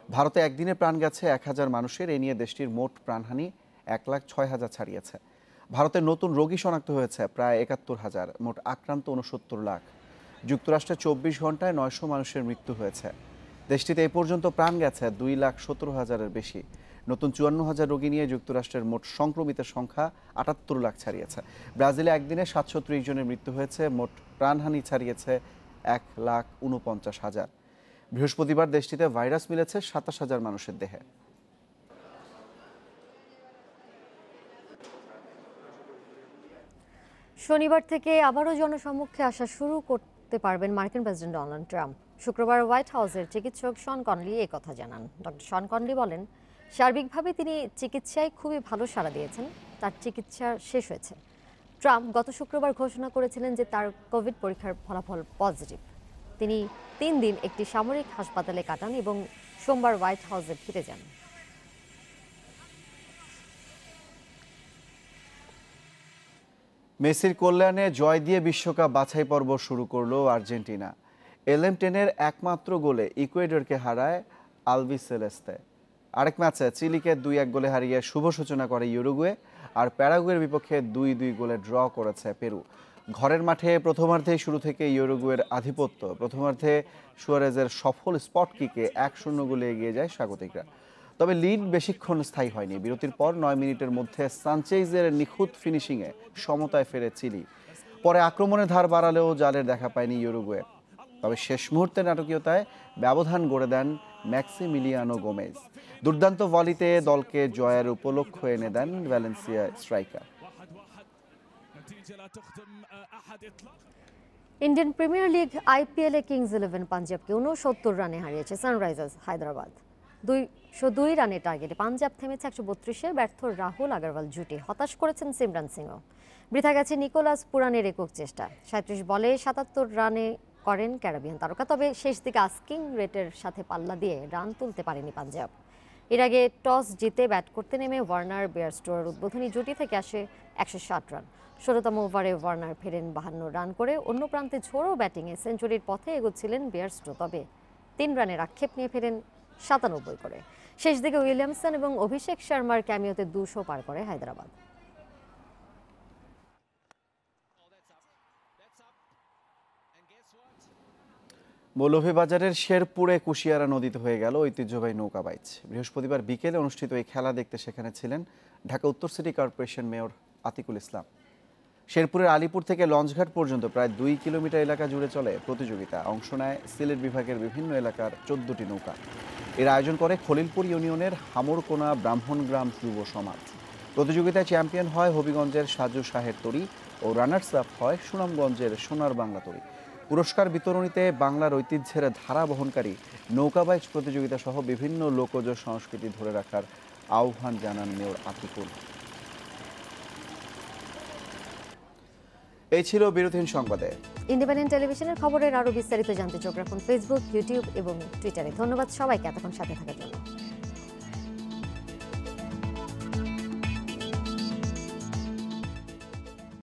ভারতে একদিনে প্রাণ গেছে 1,000 মানুষের। এ নিয়ে দেশটির মোট প্রাণহানি 1,06,000 ছাড়িয়েছে। ভারতের নতুন রোগী শনাক্ত হয়েছে প্রায় 71,000, মোট আক্রান্ত 69 লাখ। যুক্তরাষ্ট্রে 24 ঘন্টায় 900 মানুষের মৃত্যু হয়েছে। দেশটিতে এই পর্যন্ত প্রাণ গেছে 2,17,000-এর বেশি। নতুন 54,000 রোগী নিয়ে যুক্তরাষ্ট্রের মোট সংক্রমিতের সংখ্যা 78 লাখ ছাড়িয়েছে। ব্রাজিলে একদিনে 730 জনের মৃত্যু হয়েছে, মোট প্রাণহানি ছাড়িয়েছে 1,49,000। বৃহস্পতিবার দেশটিতে ভাইরাস মিলেছে 27,000 মানুষের দেহে। শনিবার থেকে আবারও জনসম্মুখে আসা শুরু করতে পারবেন মার্কিন প্রেসিডেন্ট ডোনাল্ড ট্রাম্প। শুক্রবার হোয়াইট হাউসের চিকিৎসক শন কনলি এই কথা জানান। ডক্টর শন কনলি বলেন, সার্বিকভাবে তিনি চিকিৎসায় খুবই ভালো সাড়া দিয়েছেন, তার চিকিৎসা শেষ হয়েছে। ট্রাম্প গত শুক্রবার ঘোষণা করেছিলেন যে তার কোভিড পরীক্ষার ফলাফল পজিটিভ। তিনি 3 দিন একটি সামরিক হাসপাতালে কাটান এবং সোমবার হোয়াইট হাউসে ফিরে যান। মেসির কল্যাণে জয় দিয়ে বিশ্বকাপ বাছাই পর্ব শুরু করলো আর্জেন্টিনা। LM10-এর একমাত্র গোলে ইকুয়েডরকে হারায় আলবিসেলেস্তে। আরেক ম্যাচে চিলিকে 2-1 গোলে হারিয়ে শুভ সূচনা করে ইউরুগুয়ে, আর প্যারাগুয়ের বিপক্ষে 2-2 গোলে ড্র করেছে পেরু। ঘরের মাঠে প্রথমার্ধেই শুরু থেকে ইউরুগুয়ের আধিপত্য। প্রথমার্ধে সুয়ারেজের সফল স্পট কিকে 1-0 গোলে এগিয়ে যায় স্বাগতিকরা। তবে লিড বেশিক্ষণ স্থায়ী হয়নি। বিরতির পর 9 মিনিটের মধ্যে সানচেজের নিখুঁত ফিনিশিংয়ে সমতায় ফেরে চিলি। পরে আক্রমণের ধার বাড়ালেও জালের দেখা পায়নি ইউরুগুয়ে। তবে শেষ মুহূর্তে নাটকীয়তায় ব্যবধান গড়ে দেন ম্যাক্সিমিলিয়ানো গোমেজ। দুর্দান্ত ভলিতে দলকে জয়ের উপলক্ষ এনে দেন Valencia striker. Indian Premier League IPL-এ কিংস 11 পাঞ্জাবকে 69 রানে হারিয়েছে সানরাইজার্স হায়দ্রাবাদ। 202 রানের টার্গেটে পাঞ্জাব থেমেছে 132-এ। ব্যর্থ রাহুল আগরওয়াল জুটি হতাশ করেছেন সিমরান সিংও। বৃথা গেছে নিকোলাস পুরানের একক চেষ্টা। 37 বলে 77 রানে করেন ক্যারিবিয়ান তারকা। তবে শেষ দিকে আস্কিং রেটের সাথে পাল্লা দিয়ে রান তুলতে পারেনি পাঞ্জাব। এর আগে টস জিতে ব্যাট করতে নেমে ওয়ার্নার বেয়ারস্টোর উদ্বোধনী জুটি থেকে আসে 160 রান। 16তম ওভারে ওয়ার্নার ফেরেন 52 রান করে। অন্য প্রান্তে ঝোড়ো ব্যাটিংয়ে সেঞ্চুরির পথে এগোচ্ছিলেন বেয়ারস্টো, তবে 3 রানের আক্ষেপ নিয়ে ফেরেন 97 করে। শেষ দিকে উইলিয়ামসন এবং অভিষেক শর্মার ক্যামিওতে 200 পার করে হায়দ্রাবাদ। মৌলভীবাজারের শেরপুরে কুশিয়ারা নদীতে হয়ে গেল ঐতিহ্যবাহী নৌকা বাইচ। বৃহস্পতিবার বিকেলে অনুষ্ঠিত এই খেলা দেখতে সেখানে ছিলেন ঢাকা উত্তর সিটি কর্পোরেশন মেয়র আতিকুল ইসলাম। শেরপুরের আলিপুর থেকে লঞ্চঘাট পর্যন্ত প্রায় 2 কিলোমিটার এলাকা জুড়ে চলে প্রতিযোগিতা। অংশ নেয় সিলেট বিভাগের বিভিন্ন এলাকার 14টি নৌকা। এর আয়োজন করে খলিলপুর ইউনিয়নের হামরকোনা ব্রাহ্মণগ্রাম যুব সমাজ। প্রতিযোগিতায় চ্যাম্পিয়ন হয় হবিগঞ্জের সাজু শাহের তরী ও রানার্স আপ হয় সুনামগঞ্জের সোনার বাংলা তরী। পুরস্কার বিতরণীতে বাংলার ঐতিহ্যের ধারা বহনকারী নৌকাবাইচ প্রতিযোগিতা সহ বিভিন্ন লোকজ সংস্কৃতি ধরে রাখার আহ্বান জানান মেয়র আতিকুল। এই ছিল বিরতিহীন সংবাদে। ইন্ডিপেন্ডেন্ট টেলিভিশনের খবরের আরো বিস্তারিত জানতে চোখ রাখুন ফেসবুক, ইউটিউব এবং টুইটারে। ধন্যবাদ সবাইকে এতক্ষণ সাথে থাকার জন্য।